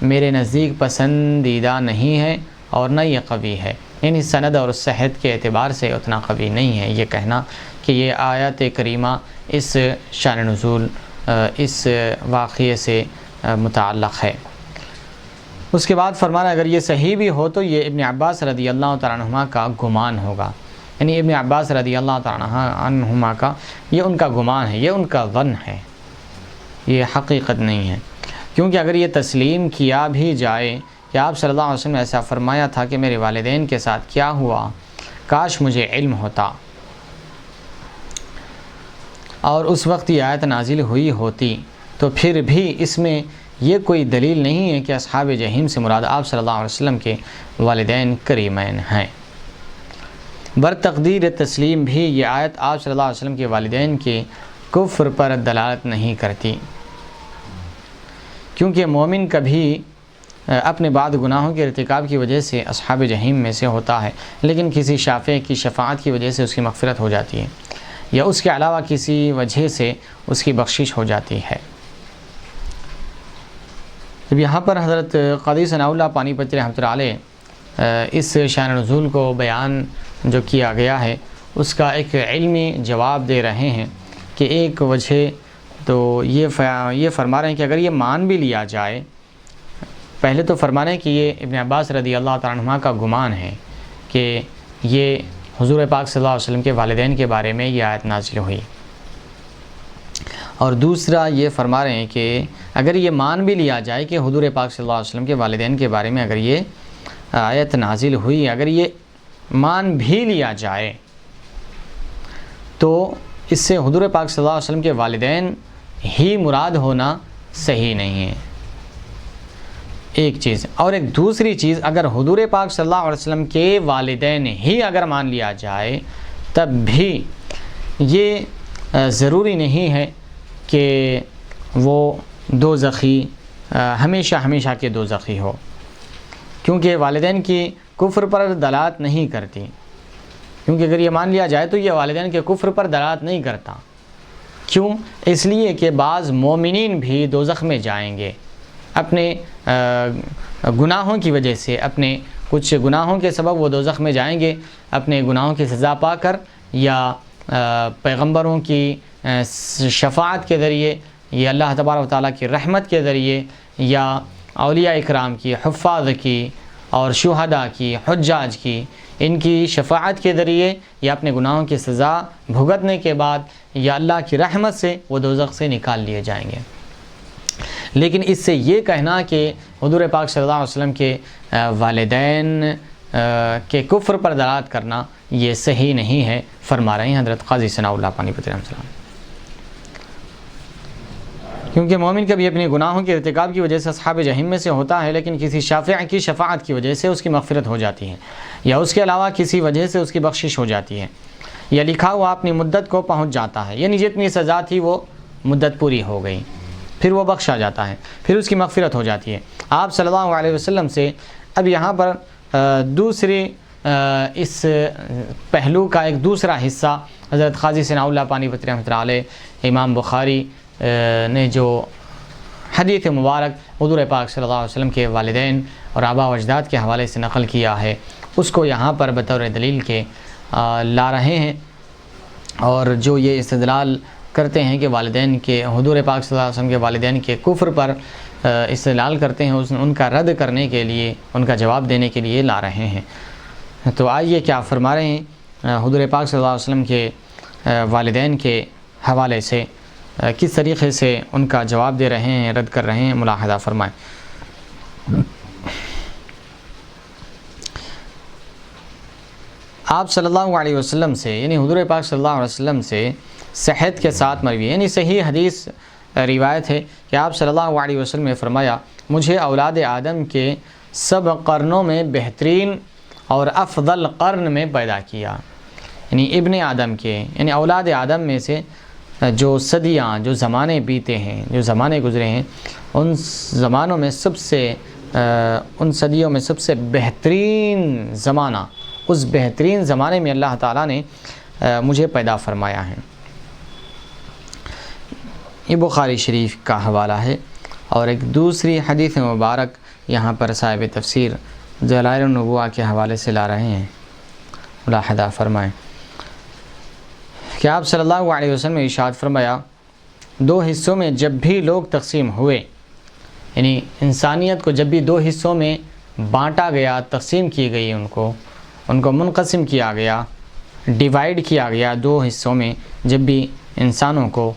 میرے نزدیک پسندیدہ نہیں ہے اور نہ یہ قوی ہے، یعنی سند اور صحت کے اعتبار سے اتنا قوی نہیں ہے یہ کہنا کہ یہ آیت کریمہ اس شان نزول اس واقعے سے متعلق ہے۔ اس کے بعد فرمانا اگر یہ صحیح بھی ہو تو یہ ابن عباس رضی اللہ تعالیٰ عنہما کا گمان ہوگا، یعنی ابن عباس رضی اللہ تعالیٰ عنہما کا یہ ان کا گمان ہے، یہ ان کا ظن ہے، یہ حقیقت نہیں ہے، کیونکہ اگر یہ تسلیم کیا بھی جائے کہ آپ صلی اللہ علیہ وسلم نے ایسا فرمایا تھا کہ میرے والدین کے ساتھ کیا ہوا، کاش مجھے علم ہوتا اور اس وقت یہ آیت نازل ہوئی ہوتی، تو پھر بھی اس میں یہ کوئی دلیل نہیں ہے کہ اصحاب جحیم سے مراد آپ صلی اللہ علیہ وسلم کے والدین کریمین ہیں۔ برتقدیر تسلیم بھی یہ آیت آپ صلی اللہ علیہ وسلم کے والدین کے کفر پر دلالت نہیں کرتی، کیونکہ مومن کبھی اپنے بعد گناہوں کے ارتکاب کی وجہ سے اصحاب جحیم میں سے ہوتا ہے، لیکن کسی شافع کی شفاعت کی وجہ سے اس کی مغفرت ہو جاتی ہے، یا اس کے علاوہ کسی وجہ سے اس کی بخشش ہو جاتی ہے۔ اب یہاں پر حضرت قاضی ثناء اللہ پانی پتی رحمۃ اللہ علیہ اس شان نزول کو بیان جو کیا گیا ہے اس کا ایک علمی جواب دے رہے ہیں کہ ایک وجہ تو یہ فرما رہے ہیں کہ اگر یہ مان بھی لیا جائے، پہلے تو فرما رہے ہیں کہ یہ ابن عباس رضی اللہ تعالیٰ عنہ کا گمان ہے کہ یہ حضور پاک صلی اللہ علیہ وسلم کے والدین کے بارے میں یہ آیت نازل ہوئی، اور دوسرا یہ فرما رہے ہیں کہ اگر یہ مان بھی لیا جائے کہ حضور پاک صلی اللہ علیہ وسلم کے والدین کے بارے میں اگر یہ آیت نازل ہوئی، اگر یہ مان بھی لیا جائے تو اس سے حضور پاک صلی اللہ علیہ وسلم کے والدین ہی مراد ہونا صحیح نہیں ہے، ایک چیز۔ اور ایک دوسری چیز، اگر حضور پاک صلی اللہ علیہ وسلم کے والدین ہی اگر مان لیا جائے تب بھی یہ ضروری نہیں ہے کہ وہ دوزخی ہمیشہ کے دوزخی ہو، کیونکہ والدین کی کفر پر دلالت نہیں کرتی، کیونکہ اگر یہ مان لیا جائے تو یہ والدین کے کفر پر دلالت نہیں کرتا۔ کیوں؟ اس لیے کہ بعض مومنین بھی دوزخ میں جائیں گے اپنے گناہوں کی وجہ سے، اپنے کچھ گناہوں کے سبب وہ دوزخ میں جائیں گے اپنے گناہوں کی سزا پا کر، یا پیغمبروں کی شفاعت کے ذریعے، یا اللہ تبارک و تعالیٰ کی رحمت کے ذریعے، یا اولیاء اکرام کی، حفاظ کی اور شہداء کی، حجاج کی، ان کی شفاعت کے ذریعے، یا اپنے گناہوں کی سزا بھگتنے کے بعد، یا اللہ کی رحمت سے وہ دوزخ سے نکال لیے جائیں گے۔ لیکن اس سے یہ کہنا کہ حضور پاک صلی اللہ علیہ وسلم کے والدین کے کفر پر دلالت کرنا یہ صحیح نہیں ہے، فرما رہے ہیں حضرت قاضی ثناء اللہ پانی پتی رحمۃ اللہ علیہ۔ کیونکہ مومن کبھی اپنے گناہوں کے ارتکاب کی وجہ سے اصحاب جحیم میں سے ہوتا ہے، لیکن کسی شافع کی شفاعت کی وجہ سے اس کی مغفرت ہو جاتی ہے، یا اس کے علاوہ کسی وجہ سے اس کی بخشش ہو جاتی ہے، یا لکھا ہوا اپنی مدت کو پہنچ جاتا ہے، یعنی جتنی سزا تھی وہ مدت پوری ہو گئی، پھر وہ بخشا جاتا ہے، پھر اس کی مغفرت ہو جاتی ہے۔ آپ صلی اللہ علیہ وسلم سے اب یہاں پر دوسری اس پہلو کا ایک دوسرا حصہ حضرت قاضی ثناء اللہ پانی پتی رحمۃ اللہ علیہ، امام بخاری نے جو حدیث مبارک حضور پاک صلی اللہ علیہ وسلم کے والدین اور آباء و اجداد کے حوالے سے نقل کیا ہے، اس کو یہاں پر بطور دلیل کے لا رہے ہیں، اور جو یہ استدلال کرتے ہیں کہ والدین کے حضور پاک صلی اللہ علیہ وسلم کے والدین کے کفر پر استدلال کرتے ہیں، ان کا رد کرنے کے لیے، ان کا جواب دینے کے لیے لا رہے ہیں۔ تو آئیے کیا فرما رہے ہیں حضور پاک صلی اللہ علیہ وسلم کے والدین کے حوالے سے کس طریقے سے ان کا جواب دے رہے ہیں، رد کر رہے ہیں، ملاحظہ فرمائیں۔ آپ صلی اللہ علیہ وسلم سے، یعنی حضور پاک صلی اللہ علیہ وسلم سے صحت کے ساتھ مروی، یعنی صحیح حدیث روایت ہے کہ آپ صلی اللہ علیہ وسلم نے فرمایا، مجھے اولاد آدم کے سب قرنوں میں بہترین اور افضل قرن میں پیدا کیا، یعنی ابن آدم کے، یعنی اولاد آدم میں سے جو صدیاں، جو زمانے بیتے ہیں، جو زمانے گزرے ہیں، ان زمانوں میں ان صدیوں میں سب سے بہترین زمانہ، اس بہترین زمانے میں اللہ تعالیٰ نے مجھے پیدا فرمایا ہے۔ یہ بخاری شریف کا حوالہ ہے، اور ایک دوسری حدیث مبارک یہاں پر صاحب تفسیر دلائل النبوہ کے حوالے سے لا رہے ہیں، ملاحظہ فرمائیں کہ آپ صلی اللہ علیہ وسلم نے ارشاد فرمایا، دو حصوں میں جب بھی لوگ تقسیم ہوئے، یعنی انسانیت کو جب بھی دو حصوں میں بانٹا گیا، تقسیم کی گئی، ان کو منقسم کیا گیا، ڈیوائیڈ کیا گیا دو حصوں میں جب بھی انسانوں کو،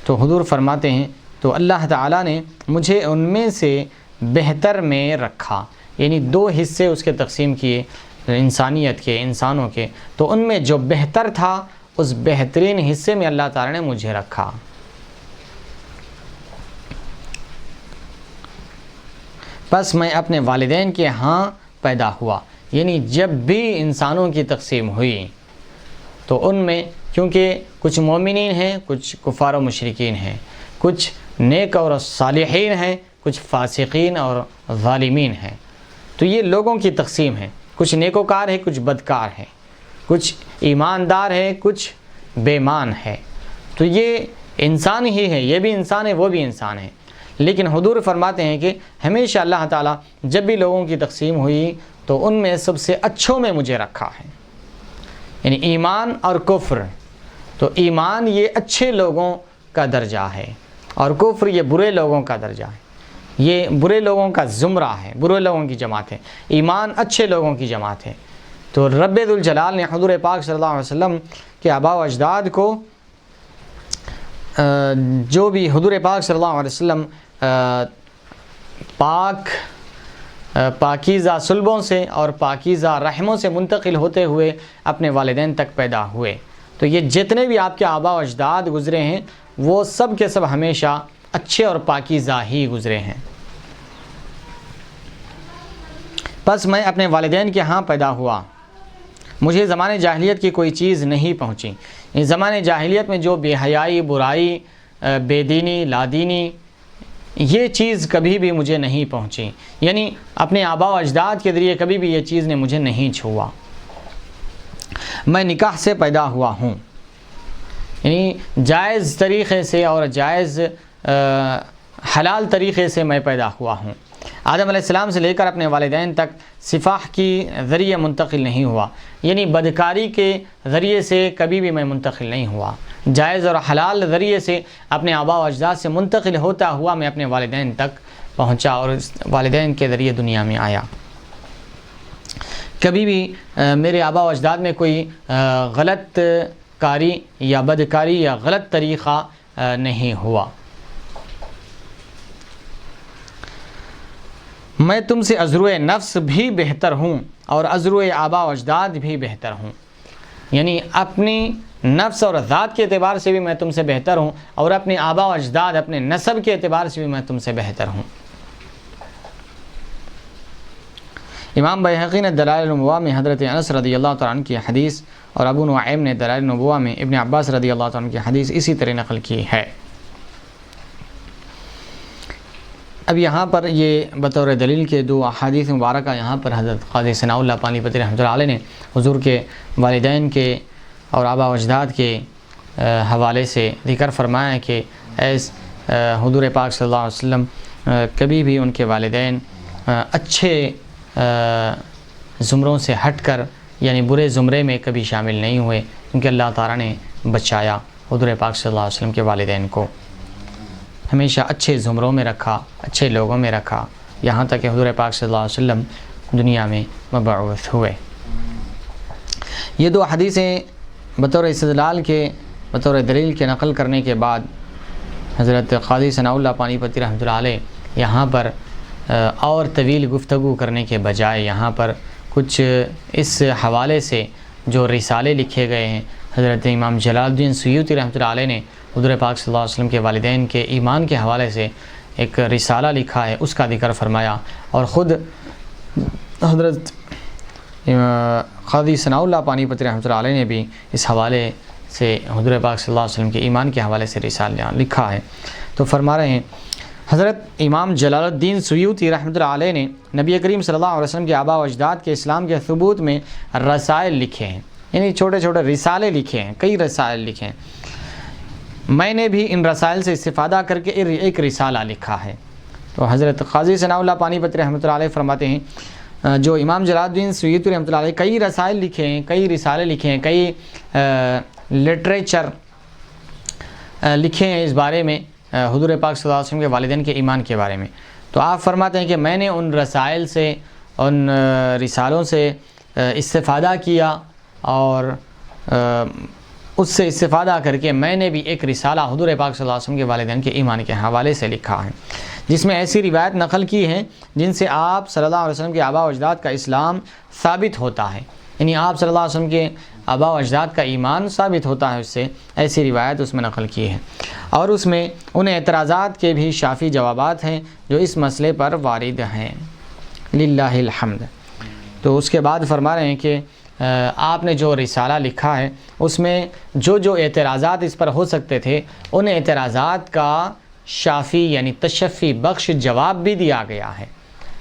تو حضور فرماتے ہیں تو اللہ تعالیٰ نے مجھے ان میں سے بہتر میں رکھا، یعنی دو حصے اس کے تقسیم کیے انسانیت کے، انسانوں کے، تو ان میں جو بہتر تھا اس بہترین حصے میں اللہ تعالیٰ نے مجھے رکھا۔ پس میں اپنے والدین کے ہاں پیدا ہوا، یعنی جب بھی انسانوں کی تقسیم ہوئی تو ان میں کیونکہ کچھ مومنین ہیں، کچھ کفار و مشرکین ہیں، کچھ نیک اور صالحین ہیں، کچھ فاسقین اور ظالمین ہیں، تو یہ لوگوں کی تقسیم ہے، کچھ نیکوکار ہے، کچھ بدکار ہے، کچھ ایماندار ہے، کچھ بے ایمان ہے، تو یہ انسان ہی ہے، یہ بھی انسان ہے، وہ بھی انسان ہے۔ لیکن حضور فرماتے ہیں کہ ہمیشہ اللہ تعالیٰ جب بھی لوگوں کی تقسیم ہوئی تو ان میں سب سے اچھوں میں مجھے رکھا ہے، یعنی ایمان اور کفر، تو ایمان یہ اچھے لوگوں کا درجہ ہے اور کفر یہ برے لوگوں کا درجہ ہے، یہ برے لوگوں کا زمرہ ہے، برے لوگوں کی جماعت ہے، ایمان اچھے لوگوں کی جماعت ہے۔ تو رب ذوالجلال نے حضور پاک صلی اللہ علیہ وسلم کے آباء و اجداد کو جو بھی حضور پاک صلی اللہ علیہ وسلم پاکیزہ صلبوں سے اور پاکیزہ رحموں سے منتقل ہوتے ہوئے اپنے والدین تک پیدا ہوئے، تو یہ جتنے بھی آپ کے آباء و اجداد گزرے ہیں وہ سب کے سب ہمیشہ اچھے اور پاکیزہ ہی گزرے ہیں۔ پس میں اپنے والدین کے ہاں پیدا ہوا، مجھے زمانے جاہلیت کی کوئی چیز نہیں پہنچی، اس زمانے جاہلیت میں جو بے حیائی، برائی، بے دینی، لادینی، یہ چیز کبھی بھی مجھے نہیں پہنچی، یعنی اپنے آباء و اجداد کے ذریعے کبھی بھی یہ چیز نے مجھے نہیں چھوا۔ میں نکاح سے پیدا ہوا ہوں، یعنی جائز طریقے سے اور جائز حلال طریقے سے میں پیدا ہوا ہوں۔ آدم علیہ السلام سے لے کر اپنے والدین تک سفاح کی ذریعے منتقل نہیں ہوا، یعنی بدکاری کے ذریعے سے کبھی بھی میں منتقل نہیں ہوا، جائز اور حلال ذریعے سے اپنے آباء و اجداد سے منتقل ہوتا ہوا میں اپنے والدین تک پہنچا اور والدین کے ذریعے دنیا میں آیا۔ کبھی بھی میرے آباء و اجداد میں کوئی غلط کاری یا بدکاری یا غلط طریقہ نہیں ہوا۔ میں تم سے عذرو نفس بھی بہتر ہوں اور عذرو آباء و اجداد بھی بہتر ہوں، یعنی اپنی نفس اور ذات کے اعتبار سے بھی میں تم سے بہتر ہوں اور اپنے آباء و اجداد، اپنے نسب کے اعتبار سے بھی میں تم سے بہتر ہوں۔ امام بیہقی نے دلائل النبوہ میں حضرت انس رضی اللہ تعالیٰ عنہ کی حدیث اور ابو نعیم نے دلائل النبوہ میں ابن عباس رضی اللہ تعالیٰ عنہ کی حدیث اسی طرح نقل کی ہے۔ اب یہاں پر یہ بطور دلیل کے دو احادیث مبارکہ یہاں پر حضرت قاضی ثناء اللہ پانی پتی رحمۃ اللہ علیہ نے حضور کے والدین کے اور آباء و اجداد کے حوالے سے ذکر فرمایا ہے کہ حضور پاک صلی اللہ علیہ وسلم کبھی بھی ان کے والدین اچھے زمروں سے ہٹ کر یعنی برے زمرے میں کبھی شامل نہیں ہوئے، کیونکہ اللہ تعالیٰ نے بچایا حضور پاک صلی اللہ علیہ وسلم کے والدین کو، ہمیشہ اچھے زمروں میں رکھا، اچھے لوگوں میں رکھا، یہاں تک کہ حضور پاک صلی اللہ علیہ وسلم دنیا میں مبعوث ہوئے۔ یہ دو حدیثیں بطور استدلال کے، بطور دلیل کے نقل کرنے کے بعد حضرت قاضی ثناء اللہ پانی پتی رحمۃ اللہ علیہ یہاں پر اور طویل گفتگو کرنے کے بجائے یہاں پر کچھ اس حوالے سے جو رسالے لکھے گئے ہیں، حضرت امام جلال الدین سیوطی رحمۃ اللہ علیہ نے حضور پاک صلی اللہ علیہ وسلم کے والدین کے ایمان کے حوالے سے ایک رسالہ لکھا ہے، اس کا ذکر فرمایا، اور خود حضرت قاضی ثناء اللہ پانی پتی رحمۃ اللہ علیہ نے بھی اس حوالے سے حضور پاک صلی اللہ علیہ وسلم کے ایمان کے حوالے سے رسالہ لکھا ہے۔ تو فرما رہے ہیں حضرت امام جلال الدین سیوطی رحمۃ اللہ علیہ نے نبی کریم صلی اللہ علیہ وسلم کے آباء و اجداد کے اسلام کے ثبوت میں رسائل لکھے ہیں، یعنی چھوٹے چھوٹے رسالے لکھے ہیں، کئی رسائل لکھے ہیں۔ میں نے بھی ان رسائل سے استفادہ کر کے ایک رسالہ لکھا ہے۔ تو حضرت قاضی ثناء اللہ پانی پتی رحمۃ اللہ علیہ فرماتے ہیں جو امام جلال الدین سیوطی رحمۃ اللہ علیہ کئی رسائل لکھے ہیں، کئی رسالے لکھے ہیں، کئی لٹریچر لکھے ہیں اس بارے میں حضور پاک صلی اللہ علیہ وسلم کے والدین کے ایمان کے بارے میں، تو آپ فرماتے ہیں کہ میں نے ان رسائل سے، ان رسالوں سے استفادہ کیا اور اس سے استفادہ کر کے میں نے بھی ایک رسالہ حضور پاک صلی اللہ علیہ وسلم کے والدین کے ایمان کے حوالے سے لکھا ہے، جس میں ایسی روایت نقل کی ہیں جن سے آپ صلی اللہ علیہ وسلم کے آباء و اجداد کا اسلام ثابت ہوتا ہے، یعنی آپ صلی اللہ علیہ وسلم کے آباء و اجداد کا ایمان ثابت ہوتا ہے اس سے، ایسی روایت اس میں نقل کی ہے، اور اس میں ان اعتراضات کے بھی شافی جوابات ہیں جو اس مسئلے پر وارد ہیں، للہ الحمد۔ تو اس کے بعد فرما رہے ہیں کہ آپ نے جو رسالہ لکھا ہے اس میں جو اعتراضات اس پر ہو سکتے تھے ان اعتراضات کا شافی یعنی تشفی بخش جواب بھی دیا گیا ہے۔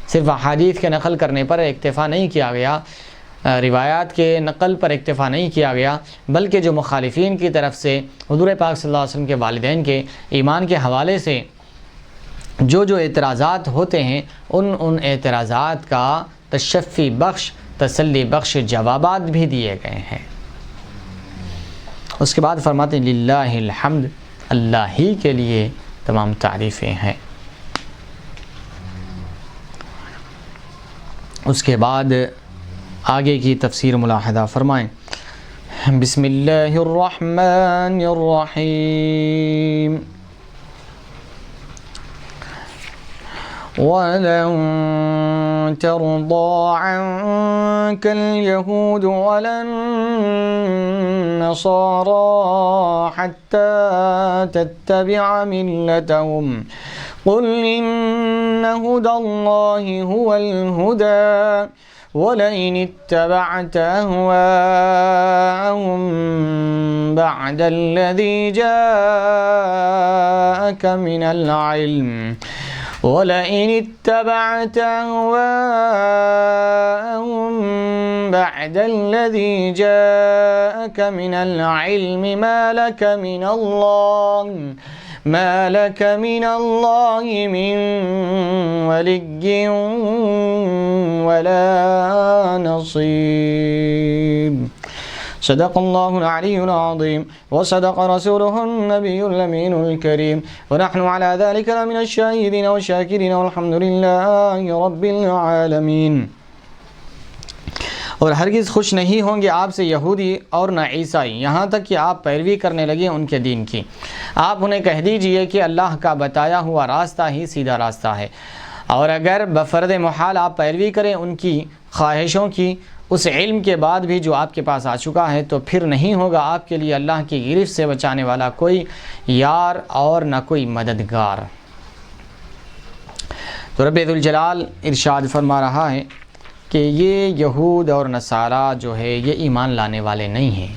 صرف احادیث کے نقل کرنے پر اکتفا نہیں کیا گیا، روایات کے نقل پر اکتفا نہیں کیا گیا، بلکہ جو مخالفین کی طرف سے حضور پاک صلی اللہ علیہ وسلم کے والدین کے ایمان کے حوالے سے جو اعتراضات ہوتے ہیں ان اعتراضات کا تشفی بخش، تسلی بخش جوابات بھی دیے گئے ہیں۔ اس کے بعد فرماتے ہیں للہ الحمد، اللہ ہی کے لیے تمام تعریفیں ہیں۔ اس کے بعد آگے کی تفسیر ملاحظہ فرمائیں۔ بسم اللہ الرحمن الرحیم۔ وَلَن تَرْضَىٰ عَنكَ الْيَهُودُ وَلَا النَّصَارَىٰ حَتَّىٰ تَتَّبِعَ مِلَّتَهُمْ قُلْ إِنَّ هُدَى اللَّهِ هُوَ الْهُدَىٰ وَلَئِنِ اتَّبَعْتَ أَهْوَاءَهُم بَعْدَ الَّذِي جَاءَكَ مِنَ الْعِلْمِ وَلَئِنِ اتَّبَعْتَ أَهْوَاءَهُم بَعْدَ الَّذِي جَاءَكَ مِنَ الْعِلْمِ مَا لَكَ مِنَ اللَّهِ مِن وَلِيٍّ وَلَا نَصِيرٍ۔ صدق اللہ العلی العظیم وصدق رسولہ النبی الامین الکریم ونحن على ذلك من الشاہدین والشاکرین والحمد للہ رب العالمین۔ اور ہرگز خوش نہیں ہوں گے آپ سے یہودی اور نہ عیسائی یہاں تک کہ آپ پیروی کرنے لگیں ان کے دین کی۔ آپ انہیں کہہ دیجئے کہ اللہ کا بتایا ہوا راستہ ہی سیدھا راستہ ہے، اور اگر بفرض محال آپ پیروی کریں ان کی خواہشوں کی اس علم کے بعد بھی جو آپ کے پاس آ چکا ہے، تو پھر نہیں ہوگا آپ کے لیے اللہ کی گرفت سے بچانے والا کوئی یار اور نہ کوئی مددگار۔ تو رب ذوالجلال ارشاد فرما رہا ہے کہ یہ یہود اور نصارہ جو ہے یہ ایمان لانے والے نہیں ہیں۔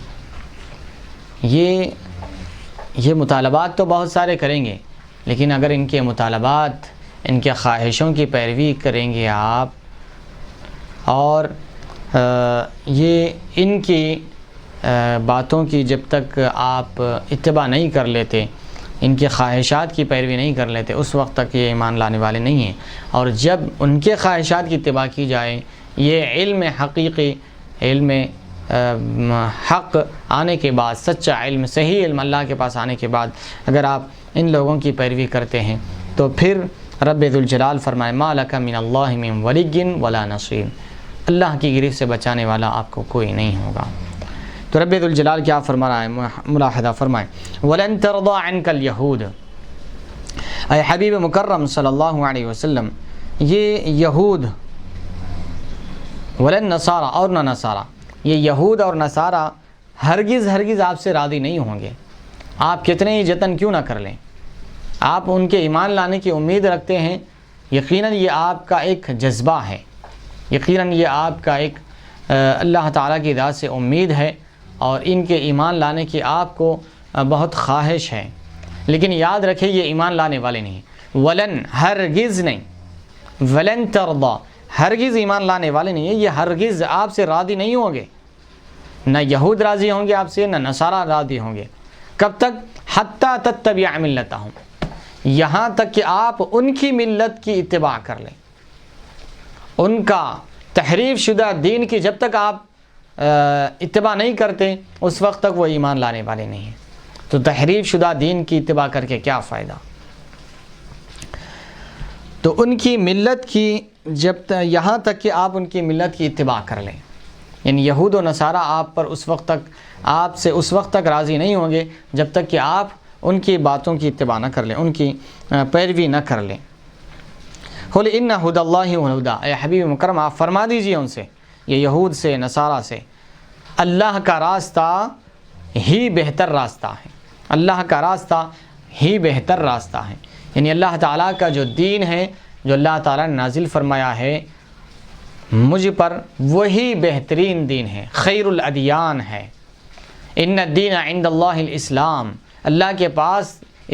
یہ مطالبات تو بہت سارے کریں گے، لیکن اگر ان کے مطالبات، ان کے خواہشوں کی پیروی کریں گے آپ، اور یہ ان کی باتوں کی جب تک آپ اتباع نہیں کر لیتے، ان کے خواہشات کی پیروی نہیں کر لیتے، اس وقت تک یہ ایمان لانے والے نہیں ہیں۔ اور جب ان کے خواہشات کی اتباع کی جائے، یہ علم حقیقی، علم حق آنے کے بعد، سچا علم، صحیح علم اللہ کے پاس آنے کے بعد اگر آپ ان لوگوں کی پیروی کرتے ہیں تو پھر رب ذوالجلال فرمائے ما لک من اللہ من ولی ولا نصیر، اللہ کی گرفت سے بچانے والا آپ کو کوئی نہیں ہوگا۔ تو رب ذوالجلال کیا فرما رہا ہے، ملاحظہ فرمائیں۔ وَلَن تَرْضَىٰ عَنْكَ الْيَهُودُ، اے حبیب مکرم صلی اللہ علیہ وسلم، یہ یہود، وَلَن نصارى اور نہ نصارہ، یہ یہود اور نصارہ ہرگز آپ سے راضی نہیں ہوں گے، آپ کتنے ہی جتن کیوں نہ کر لیں۔ آپ ان کے ایمان لانے کی امید رکھتے ہیں، یقیناً یہ آپ کا ایک جذبہ ہے، یقیناً یہ آپ کا ایک اللہ تعالیٰ کی ذات سے امید ہے، اور ان کے ایمان لانے کی آپ کو بہت خواہش ہے، لیکن یاد رکھیں یہ ایمان لانے والے نہیں۔ ولن، ہرگز نہیں، ولن ترضا، ہرگز ایمان لانے والے نہیں ہیں، یہ ہرگز آپ سے راضی نہیں ہوں گے، نہ یہود راضی ہوں گے آپ سے، نہ نصارہ راضی ہوں گے۔ کب تک؟ حتیٰ تتبع ملتہم، یہاں تک کہ آپ ان کی ملت کی اتباع کر لیں، ان کا تحریف شدہ دین کی جب تک آپ اتباع نہیں کرتے اس وقت تک وہ ایمان لانے والے نہیں ہیں۔ تو تحریف شدہ دین کی اتباع کر کے کیا فائدہ؟ تو ان کی ملت کی یہاں تک کہ آپ ان کی ملت کی اتباع کر لیں، یعنی یہود و نصارہ آپ پر اس وقت تک راضی نہیں ہوں گے جب تک کہ آپ ان کی باتوں کی اتباع نہ کر لیں، ان کی پیروی نہ کر لیں۔ قل ان ھدی اللہ ھو الھدی، اے حبیب مکرم آپ فرما دیجئے ان سے، یہ یہود سے، نصارہ سے، اللہ کا راستہ ہی بہتر راستہ ہے، اللہ کا راستہ ہی بہتر راستہ ہے، یعنی اللہ تعالیٰ کا جو دین ہے، جو اللہ تعالیٰ نے نازل فرمایا ہے مجھ پر، وہی بہترین دین ہے، خیر الادیان ہے۔ ان الدین عند اللہ الاسلام، اللہ کے پاس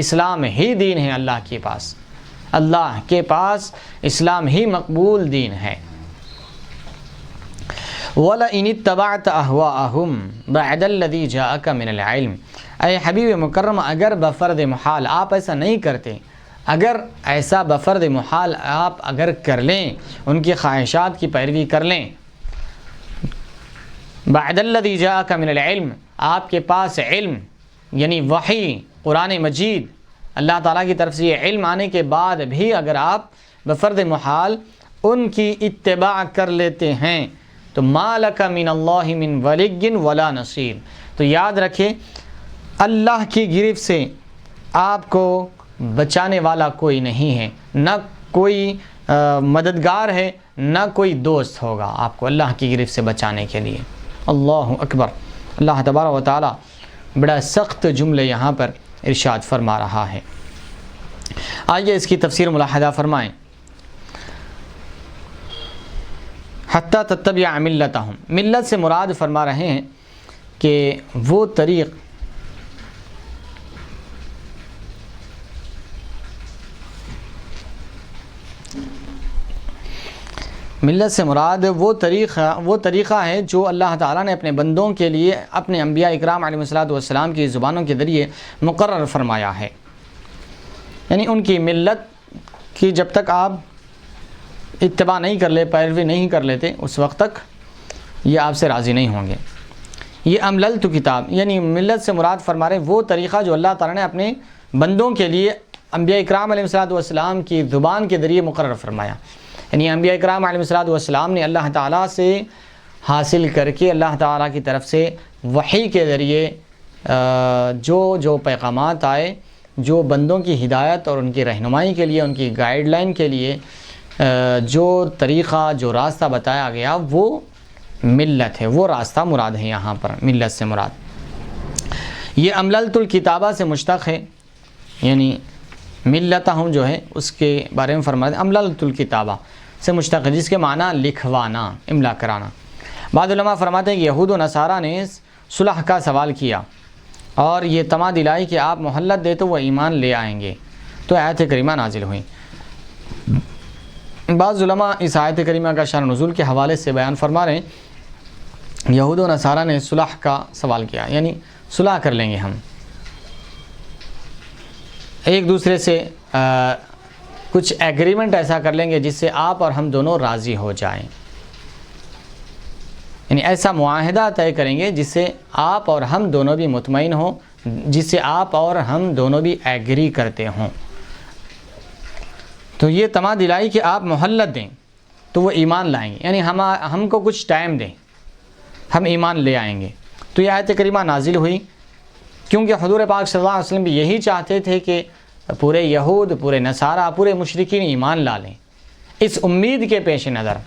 اسلام ہی دین ہے، اللہ کے پاس اسلام ہی مقبول دین ہے۔ وَلَئِنِ اتَّبَعْتَ أَهْوَاءَهُمْ بَعْدَ الَّذِي جَاءَكَ مِنَ الْعِلْمِ، اے حبیب مکرم اگر بفرض محال آپ ایسا نہیں کرتے، اگر ایسا بفرض محال آپ اگر کر لیں، ان کی خواہشات کی پیروی کر لیں، بعد الذی جاءک من العلم، آپ کے پاس علم یعنی وحی قرآن مجید اللہ تعالیٰ کی طرف سے یہ علم آنے کے بعد بھی اگر آپ بفرض محال ان کی اتباع کر لیتے ہیں تو ما لک من اللہ من ولی ولا نصیر، تو یاد رکھیں اللہ کی گرفت سے آپ کو بچانے والا کوئی نہیں ہے، نہ کوئی مددگار ہے، نہ کوئی دوست ہوگا آپ کو اللہ کی گرفت سے بچانے کے لیے۔ اللہ اکبر۔ اللہ تبارک و تعالی بڑا سخت جملے یہاں پر ارشاد فرما رہا ہے۔ آئیے اس کی تفسیر ملاحظہ فرمائیں۔ حتی تتبع ملتہم، ملت سے مراد فرما رہے ہیں کہ وہ طریق ملت سے مراد وہ طریقہ ہے جو اللہ تعالیٰ نے اپنے بندوں کے لیے اپنے انبیاء اکرام علیہ السلام کی زبانوں کے ذریعے مقرر فرمایا ہے، یعنی ان کی ملت کی جب تک آپ اتباع نہیں کر لے، پیروی نہیں کر لیتے، اس وقت تک یہ آپ سے راضی نہیں ہوں گے۔ یہ امللت کتاب یعنی ملت سے مراد فرما رہے وہ طریقہ جو اللہ تعالیٰ نے اپنے بندوں کے لیے انبیاء اکرام علیہ السلام کی زبان کے ذریعے مقرر فرمایا، یعنی انبیاء اکرام علیہ السلام نے اللہ تعالیٰ سے حاصل کر کے اللہ تعالیٰ کی طرف سے وحی کے ذریعے جو پیغامات آئے، جو بندوں کی ہدایت اور ان کی رہنمائی کے لیے، ان کی گائیڈ لائن کے لیے جو طریقہ جو راستہ بتایا گیا وہ ملت ہے، وہ راستہ مراد ہے یہاں پر ملت سے مراد۔ یہ امللت الکتابہ سے مشتق ہے، یعنی ملتہم جو ہے اس کے بارے میں فرماتے ہیں امللت الکتابہ سے مشتق ہے، جس کے معنی لکھوانا، املا کرانا۔ بعض علماء فرماتے ہیں کہ یہود و نصارہ نے صلح کا سوال کیا اور یہ تما دلائی کہ آپ مہلت دے تو وہ ایمان لے آئیں گے، تو آیت کریمہ نازل ہوئی۔ بعض علماء اس آیت کریمہ کا شان نزول کے حوالے سے بیان فرما رہے ہیں یہود و نصارہ نے صلح کا سوال کیا، یعنی صلح کر لیں گے، ہم ایک دوسرے سے کچھ ایگریمنٹ ایسا کر لیں گے جس سے آپ اور ہم دونوں راضی ہو جائیں، یعنی ایسا معاہدہ طے کریں گے جس سے آپ اور ہم دونوں بھی مطمئن ہوں، جس سے آپ اور ہم دونوں بھی ایگری کرتے ہوں۔ تو یہ تما دلائی کہ آپ مہلت دیں تو وہ ایمان لائیں گے، یعنی ہم کو کچھ ٹائم دیں، ہم ایمان لے آئیں گے۔ تو یہ آیت کریمہ نازل ہوئی کیونکہ حضور پاک صلی اللہ علیہ وسلم بھی یہی چاہتے تھے کہ پورے یہود، پورے نصارہ، پورے مشرکین ایمان لا لیں۔ اس امید کے پیش نظر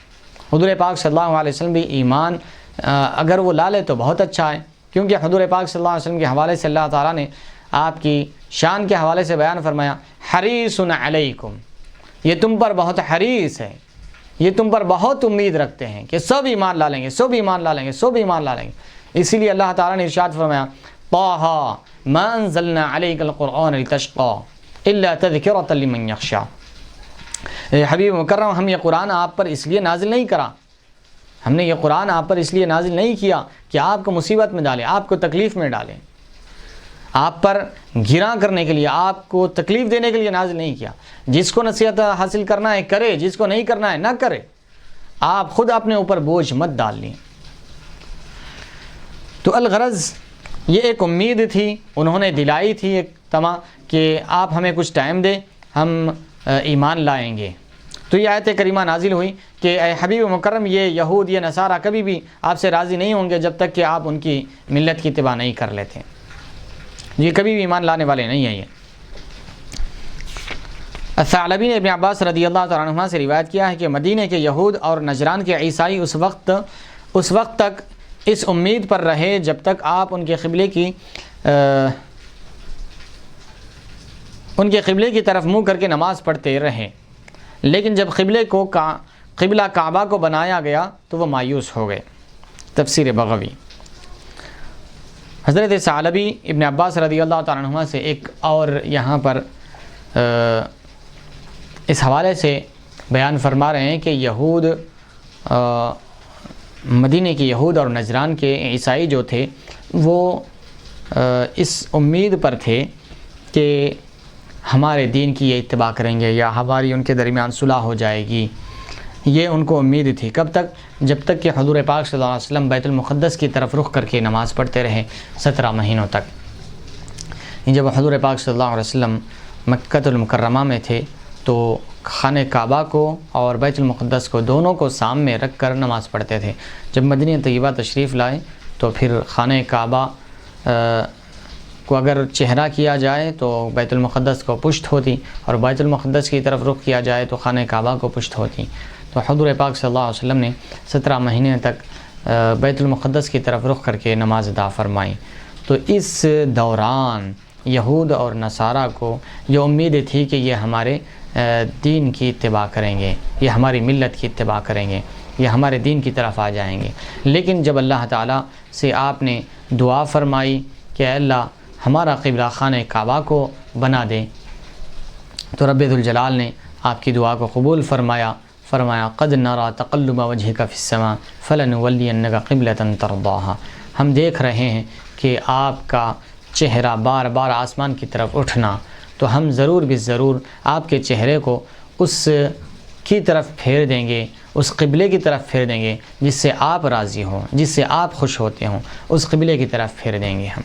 حضور پاک صلی اللہ علیہ وسلم بھی ایمان اگر وہ لا لے تو بہت اچھا ہے، کیونکہ حضور پاک صلی اللہ علیہ وسلم کے حوالے سے اللہ تعالیٰ نے آپ کی شان کے حوالے سے بیان فرمایا حریص علیکم، یہ تم پر بہت حریص ہے، یہ تم پر بہت امید رکھتے ہیں کہ سب ایمان لا لیں گے، سب ایمان لا لیں گے، سب ایمان لا لیں گے۔ اسی لیے اللہ تعالیٰ نے ارشاد فرمایا طٰہٰ مَا أَنزَلْنَا عَلَيْكَ الْقُرْآنَ لِتَشْقَىٰ إِلَّا تَذْكِرَةً لِمَن يَخْشَىٰ۔ حبیب مکرم، ہم یہ قرآن آپ پر اس لیے نازل نہیں کرا، ہم نے یہ قرآن آپ پر اس لیے نازل نہیں کیا کہ آپ کو مصیبت میں ڈالیں، آپ کو تکلیف میں ڈالیں، آپ پر گراں کرنے کے لیے، آپ کو تکلیف دینے کے لیے نازل نہیں کیا۔ جس کو نصیحت حاصل کرنا ہے کرے، جس کو نہیں کرنا ہے نہ کرے، آپ خود اپنے اوپر بوجھ مت ڈال لیں۔ تو الغرض یہ ایک امید تھی، انہوں نے دلائی تھی ایک تما کہ آپ ہمیں کچھ ٹائم دیں، ہم ایمان لائیں گے۔ تو یہ آیت کریمہ نازل ہوئی کہ اے حبیب مکرم، یہ یہود، یہ نصارہ کبھی بھی آپ سے راضی نہیں ہوں گے جب تک کہ آپ ان کی ملت کی اتباع نہیں کر لیتے، یہ کبھی بھی ایمان لانے والے نہیں ہیں۔ یہ الثعلبی نے ابن عباس رضی اللہ تعالیٰ عنہما سے روایت کیا ہے کہ مدینہ کے یہود اور نجران کے عیسائی اس وقت تک اس امید پر رہے جب تک آپ ان کے قبلے کی طرف منہ کر کے نماز پڑھتے رہے، لیکن جب قبلہ کعبہ کو بنایا گیا تو وہ مایوس ہو گئے۔ تفسیر بغوی۔ حضرت ثعلبی ابن عباس رضی اللہ تعالیٰ عنہما سے ایک اور یہاں پر اس حوالے سے بیان فرما رہے ہیں کہ مدینے کے یہود اور نجران کے عیسائی جو تھے وہ اس امید پر تھے کہ ہمارے دین کی یہ اتباع کریں گے یا ہماری ان کے درمیان صلح ہو جائے گی، یہ ان کو امید تھی۔ کب تک؟ جب تک کہ حضور پاک صلی اللہ علیہ وسلم بیت المقدس کی طرف رخ کر کے نماز پڑھتے رہے 17 مہینوں تک۔ جب حضور پاک صلی اللہ علیہ وسلم مکہ المکرمہ میں تھے تو خانہ کعبہ کو اور بیت المقدس کو دونوں کو سامنے رکھ کر نماز پڑھتے تھے۔ جب مدینہ طیبہ تشریف لائے تو پھر خانہ کعبہ کو اگر چہرہ کیا جائے تو بیت المقدس کو پشت ہوتی، اور بیت المقدس کی طرف رخ کیا جائے تو خانہ کعبہ کو پشت ہوتی۔ تو حضور پاک صلی اللہ علیہ وسلم نے 17 مہینے تک بیت المقدس کی طرف رخ کر کے نماز ادا فرمائی۔ تو اس دوران یہود اور نصارہ کو یہ امید تھی کہ یہ ہمارے دین کی اتباع کریں گے، یہ ہماری ملت کی اتباع کریں گے، یہ ہمارے دین کی طرف آ جائیں گے۔ لیکن جب اللہ تعالیٰ سے آپ نے دعا فرمائی کہ اے اللہ ہمارا قبلہ خانہ کعبہ کو بنا دیں، تو رب ذوالجلال نے آپ کی دعا کو قبول فرمایا قد نرى تقلب وجهك في السماء فلنولينك قبلة ترضاها۔ ہم دیکھ رہے ہیں کہ آپ کا چہرہ بار بار آسمان کی طرف اٹھنا، تو ہم ضرور بالضرور آپ کے چہرے کو اس کی طرف پھیر دیں گے، اس قبلے کی طرف پھیر دیں گے جس سے آپ راضی ہوں، جس سے آپ خوش ہوتے ہوں، اس قبلے کی طرف پھیر دیں گے ہم۔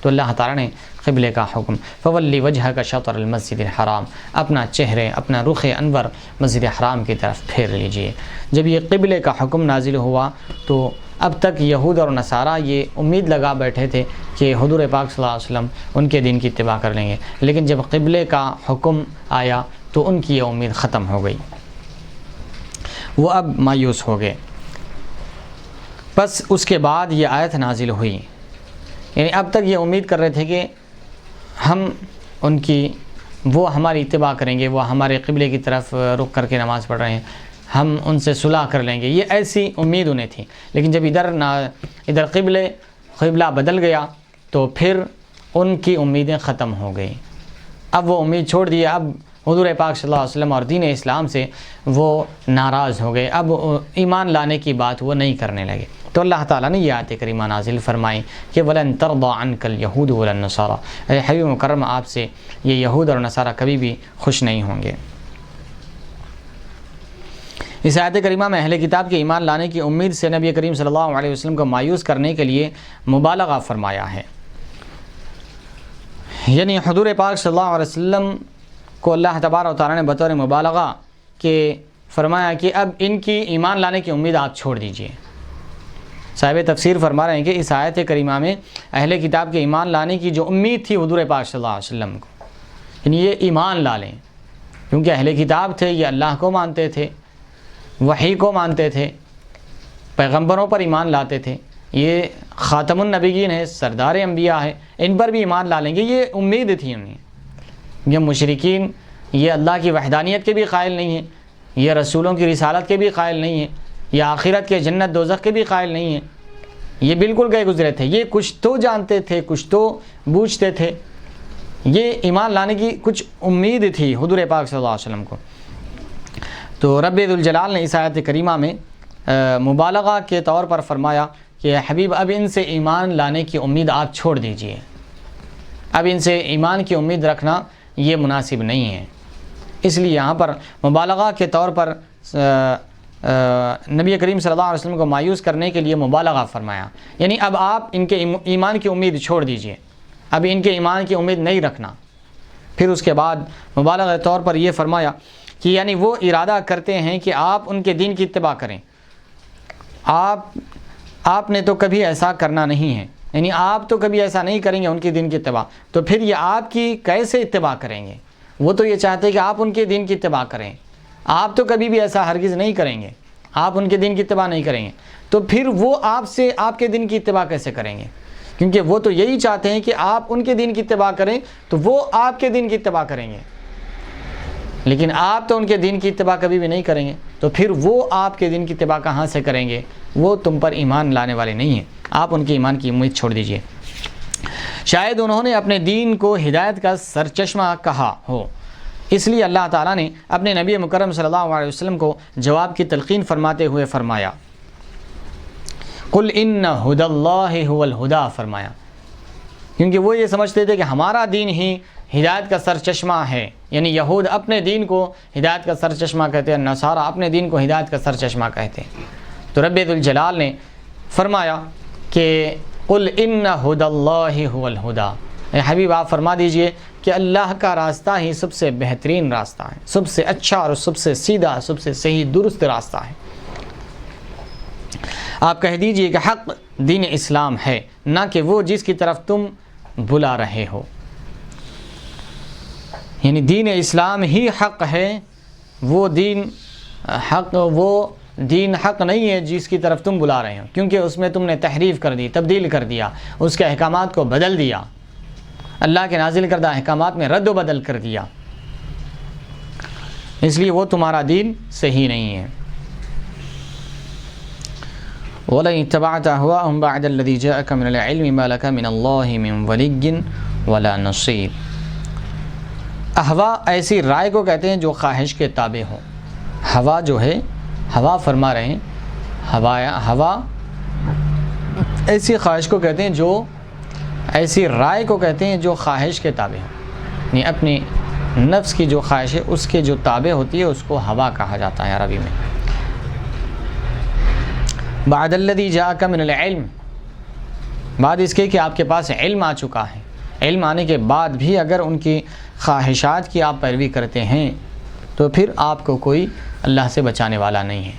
تو اللہ تعالیٰ نے قبلے کا حکم فولی وجہک شطر المسجد الحرام، اپنا چہرے، اپنا رخ انور مسجد حرام کی طرف پھیر لیجئے۔ جب یہ قبلے کا حکم نازل ہوا تو اب تک یہود اور نصارہ یہ امید لگا بیٹھے تھے کہ حضور پاک صلی اللہ علیہ وسلم ان کے دین کی اتباع کر لیں گے، لیکن جب قبلے کا حکم آیا تو ان کی یہ امید ختم ہو گئی، وہ اب مایوس ہو گئے۔ بس اس کے بعد یہ آیت نازل ہوئی، یعنی اب تک یہ امید کر رہے تھے کہ وہ ہماری اتباع کریں گے، وہ ہمارے قبلے کی طرف رخ کر کے نماز پڑھ رہے ہیں، ہم ان سے صلح کر لیں گے، یہ ایسی امید انہیں تھی۔ لیکن جب ادھر قبلہ بدل گیا تو پھر ان کی امیدیں ختم ہو گئی، اب وہ امید چھوڑ دی، اب حضور پاک صلی اللہ علیہ وسلم اور دین اسلام سے وہ ناراض ہو گئے، اب ایمان لانے کی بات وہ نہیں کرنے لگے۔ تو اللہ تعالیٰ نے یہ آیت کریمہ نازل فرمائی کہ وَلَن تَرْضَىٰ عَنْكَ الْيَهُودُ وَلَا النَّصَارَىٰ، اے حبیب مکرم آپ سے یہ یہود اور نصارہ کبھی بھی خوش نہیں ہوں گے۔ اس آیت کریمہ میں اہل کتاب کے ایمان لانے کی امید سے نبی کریم صلی اللہ علیہ وسلم کو مایوس کرنے کے لیے مبالغہ فرمایا ہے، یعنی حضور پاک صلی اللہ علیہ وسلم کو اللہ تبارک و تعالیٰ نے بطور مبالغہ کہ فرمایا کہ اب ان کی ایمان لانے کی امید آپ چھوڑ دیجئے۔ صاحب تفسیر فرما رہے ہیں کہ اس آیت کریمہ میں اہل کتاب کے ایمان لانے کی جو امید تھی حضور پاک صلی اللہ علیہ وسلم کو، یعنی یہ ایمان لا لیں، کیونکہ اہل کتاب تھے، یہ اللہ کو مانتے تھے، وحی کو مانتے تھے، پیغمبروں پر ایمان لاتے تھے، یہ خاتم النبیین ہے، سردار انبیاء ہے، ان پر بھی ایمان لا لیں گے، یہ امید تھی انہیں۔ یہ مشرکین یہ اللہ کی وحدانیت کے بھی قائل نہیں ہیں، یہ رسولوں کی رسالت کے بھی قائل نہیں ہیں، یہ آخرت کے جنت دوزخ کے بھی قائل نہیں ہیں، یہ بالکل گئے گزرے تھے، یہ کچھ تو جانتے تھے، کچھ تو بوجھتے تھے، یہ ایمان لانے کی کچھ امید تھی حضور پاک صلی اللہ علیہ وسلم کو۔ تو رب ذوالجلال نے اس آیت کریمہ میں مبالغہ کے طور پر فرمایا کہ حبیب اب ان سے ایمان لانے کی امید آپ چھوڑ دیجئے، اب ان سے ایمان کی امید رکھنا یہ مناسب نہیں ہے۔ اس لیے یہاں پر مبالغہ کے طور پر نبی کریم صلی اللہ علیہ وسلم کو مایوس کرنے کے لیے مبالغہ فرمایا، یعنی اب آپ ان کے ایمان کی امید چھوڑ دیجئے، اب ان کے ایمان کی امید نہیں رکھنا۔ پھر اس کے بعد مبالغہ کے طور پر یہ فرمایا کہ یعنی وہ ارادہ کرتے ہیں کہ آپ ان کے دین کی اتباع کریں، آپ نے تو کبھی ایسا کرنا نہیں ہے، یعنی آپ تو کبھی ایسا نہیں کریں گے ان کے دین کی اتباع، تو پھر یہ آپ کی کیسے اتباع کریں گے؟ وہ تو یہ چاہتے ہیں کہ آپ ان کے دین کی اتباع کریں، آپ تو کبھی بھی ایسا ہرگز نہیں کریں گے، آپ ان کے دین کی اتباع نہیں کریں گے تو پھر وہ آپ سے آپ کے دین کی اتباع کیسے کریں گے؟ کیونکہ وہ تو یہی چاہتے ہیں کہ آپ ان کے دین کی اتباع کریں تو وہ آپ کے دین کی اتباع کریں گے، لیکن آپ تو ان کے دین کی اتباع کبھی بھی نہیں کریں گے، تو پھر وہ آپ کے دین کی اتباع کہاں سے کریں گے؟ وہ تم پر ایمان لانے والے نہیں ہیں، آپ ان کے ایمان کی امید چھوڑ دیجئے۔ شاید انہوں نے اپنے دین کو ہدایت کا سرچشمہ کہا ہو، اس لیے اللہ تعالیٰ نے اپنے نبی مکرم صلی اللہ علیہ وسلم کو جواب کی تلقین فرماتے ہوئے فرمایا قل ان ھدی اللہ ھو الھدی، فرمایا، کیونکہ وہ یہ سمجھتے تھے کہ ہمارا دین ہی ہدایت کا سرچشمہ ہے، یعنی یہود اپنے دین کو ہدایت کا سرچشمہ کہتے ہیں، نصارہ اپنے دین کو ہدایت کا سرچشمہ کہتے ہیں۔ تو رب ذوالجلال نے فرمایا کہ قل ان ھدی اللہ ھو الھدی، اے حبیب آپ فرما دیجئے کہ اللہ کا راستہ ہی سب سے بہترین راستہ ہے، سب سے اچھا اور سب سے سیدھا، سب سے صحیح درست راستہ ہے۔ آپ کہہ دیجئے کہ حق دین اسلام ہے، نہ کہ وہ جس کی طرف تم بلا رہے ہو، یعنی دین اسلام ہی حق ہے، وہ دین حق نہیں ہے جس کی طرف تم بلا رہے ہو، کیونکہ اس میں تم نے تحریف کر دی، تبدیل کر دیا، اس کے احکامات کو بدل دیا، اللہ کے نازل کردہ احکامات میں رد و بدل کر دیا، اس لیے وہ تمہارا دین صحیح نہیں ہے۔ وَلَئِن اتَّبَعْتَ أَهْوَاءَهُمْ بَعْدَ الَّذِي جَاءَكَ مِنَ الْعِلْمِ مَا لَكَ مِنَ اللَّهِ مِنْ وَلِيٍّ وَلَا نَصِيرٍ۔ احوا ایسی رائے کو کہتے ہیں جو خواہش کے تابع ہو۔ ہوا جو ہے، ہوا فرما رہے ہیں، ہوا ایسی خواہش کو کہتے ہیں جو، ایسی رائے کو کہتے ہیں جو خواہش کے تابع ہو، یعنی اپنی نفس کی جو خواہش ہے اس کے جو تابع ہوتی ہے اس کو ہوا کہا جاتا ہے عربی میں۔ بعد الذی جاءک من العلم، بعد اس کے کہ آپ کے پاس علم آ چکا ہے، علم آنے کے بعد بھی اگر ان کی خواہشات کی آپ پیروی کرتے ہیں تو پھر آپ کو کوئی اللہ سے بچانے والا نہیں ہے،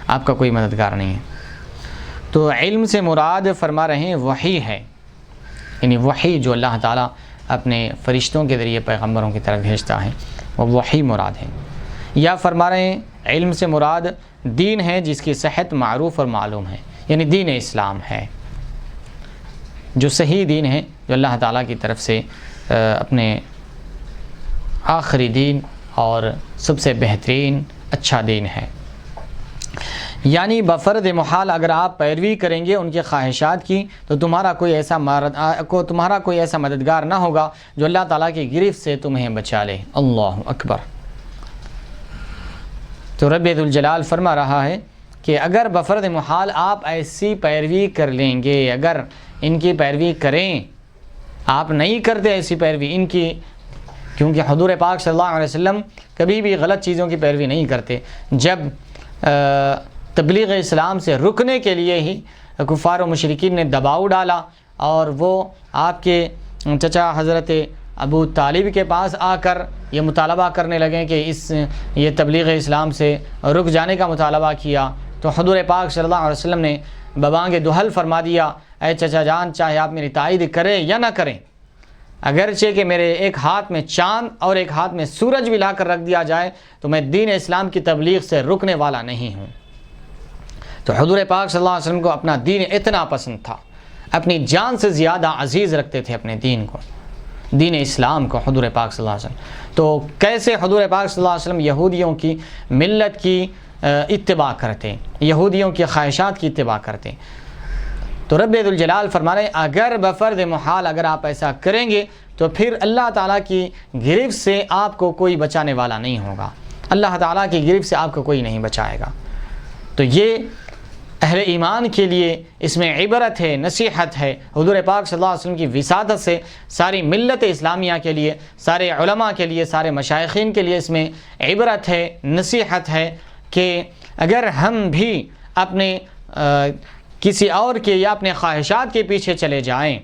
آپ کا کوئی مددگار نہیں ہے۔ تو علم سے مراد فرما رہے ہیں وحی ہے، یعنی وحی جو اللہ تعالیٰ اپنے فرشتوں کے ذریعے پیغمبروں کی طرف بھیجتا ہے وہ وحی مراد ہے، یا فرما رہے ہیں علم سے مراد دین ہے جس کی صحت معروف اور معلوم ہے، یعنی دین اسلام ہے، جو صحیح دین ہے، جو اللہ تعالیٰ کی طرف سے اپنے آخری دین اور سب سے بہترین اچھا دین ہے۔ یعنی بفرض محال اگر آپ پیروی کریں گے ان کے خواہشات کی تو تمہارا کوئی ایسا مددگار نہ ہوگا جو اللہ تعالیٰ کی گرفت سے تمہیں بچا لے۔ اللہ اکبر۔ تو رب ذوالجلال فرما رہا ہے کہ اگر بفرض محال آپ ایسی پیروی کر لیں گے، اگر ان کی پیروی کریں، آپ نہیں کرتے ایسی پیروی ان کی، کیونکہ حضور پاک صلی اللہ علیہ وسلم کبھی بھی غلط چیزوں کی پیروی نہیں کرتے۔ جب تبلیغ اسلام سے رکنے کے لیے ہی کفار و مشرکین نے دباؤ ڈالا اور وہ آپ کے چچا حضرت ابو طالب کے پاس آ کر یہ مطالبہ کرنے لگے کہ یہ تبلیغ اسلام سے رک جانے کا مطالبہ کیا، تو حضور پاک صلی اللہ علیہ وسلم نے ببانگ دہل فرما دیا، اے چچا جان چاہے آپ میری تائید کریں یا نہ کریں، اگرچہ کہ میرے ایک ہاتھ میں چاند اور ایک ہاتھ میں سورج بھی لا کر رکھ دیا جائے تو میں دین اسلام کی تبلیغ سے رکنے والا نہیں ہوں۔ تو حضور پاک صلی اللہ علیہ وسلم کو اپنا دین اتنا پسند تھا، اپنی جان سے زیادہ عزیز رکھتے تھے اپنے دین کو، دین اسلام کو حضور پاک صلی اللہ علیہ وسلم۔ تو کیسے حضور پاک صلی اللہ علیہ وسلم یہودیوں کی ملت کی اتباع کرتے، یہودیوں کی خواہشات کی اتباع کرتے؟ تو رب ذوالجلال فرما رہے ہیں اگر بفرض محال اگر آپ ایسا کریں گے تو پھر اللہ تعالیٰ کی گرفت سے آپ کو کوئی بچانے والا نہیں ہوگا، اللہ تعالیٰ کی گرفت سے آپ کو کوئی نہیں بچائے گا۔ تو یہ اہل ایمان کے لیے اس میں عبرت ہے، نصیحت ہے، حضور پاک صلی اللہ علیہ وسلم کی وساطت سے ساری ملت اسلامیہ کے لیے، سارے علماء کے لیے، سارے مشائخین کے لیے اس میں عبرت ہے، نصیحت ہے کہ اگر ہم بھی اپنے کسی اور کے یا اپنے خواہشات کے پیچھے چلے جائیں،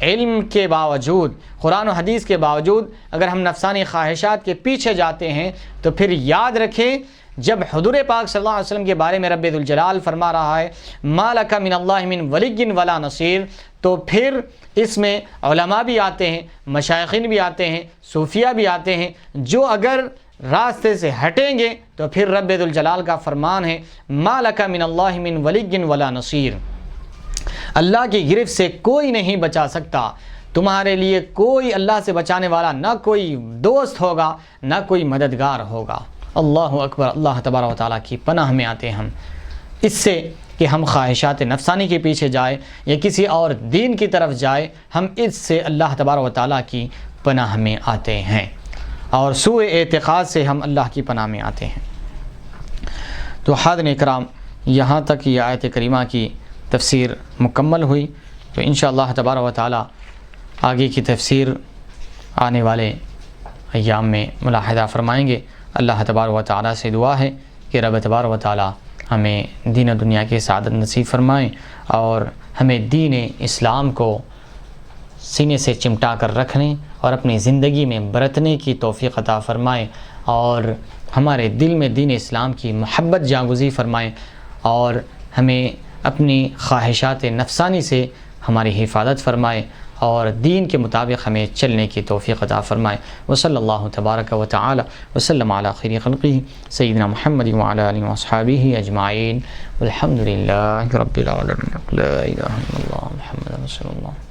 علم کے باوجود، قرآن و حدیث کے باوجود اگر ہم نفسانی خواہشات کے پیچھے جاتے ہیں تو پھر یاد رکھیں جب حضور پاک صلی اللہ علیہ وسلم کے بارے میں رب ذوالجلال فرما رہا ہے ما لک من اللہ من ولی ولا نصیر، تو پھر اس میں علماء بھی آتے ہیں، مشائخین بھی آتے ہیں، صوفیہ بھی آتے ہیں، جو اگر راستے سے ہٹیں گے تو پھر رب ذوالجلال کا فرمان ہے ما لک من اللہ من ولی ولا نصیر، اللہ کی گرفت سے کوئی نہیں بچا سکتا، تمہارے لیے کوئی اللہ سے بچانے والا، نہ کوئی دوست ہوگا نہ کوئی مددگار ہوگا۔ اللہ اکبر، اللہ تبارک و تعالیٰ کی پناہ میں آتے ہم اس سے کہ ہم خواہشات نفسانی کے پیچھے جائے یا کسی اور دین کی طرف جائے، ہم اس سے اللہ تبارک و تعالیٰ کی پناہ میں آتے ہیں، اور سوء اعتقاد سے ہم اللہ کی پناہ میں آتے ہیں۔ تو حاضرین اکرام، یہاں تک یہ آیت کریمہ کی تفسیر مکمل ہوئی، تو انشاءاللہ تبارک و تعالیٰ آگے کی تفسیر آنے والے ایام میں ملاحظہ فرمائیں گے۔ اللہ تبارک و تعالیٰ سے دعا ہے کہ رب تبارک و تعالیٰ ہمیں دین و دنیا کی سعادت نصیب فرمائیں، اور ہمیں دین اسلام کو سینے سے چمٹا کر رکھنے اور اپنی زندگی میں برتنے کی توفیق عطا فرمائیں، اور ہمارے دل میں دین اسلام کی محبت جاگزی فرمائیں، اور ہمیں اپنی خواہشات نفسانی سے ہماری حفاظت فرمائے، اور دین کے مطابق ہمیں چلنے کی توفیق عطا فرمائے۔ وصلی اللہ تبارک و تعالی وسلم علی خیر خلقہ سیدنا محمد وعلی آلہ واصحابہ اجمعین، والحمد للہ رب العالمین، لا الہ الا اللہ محمد رسول اللہ۔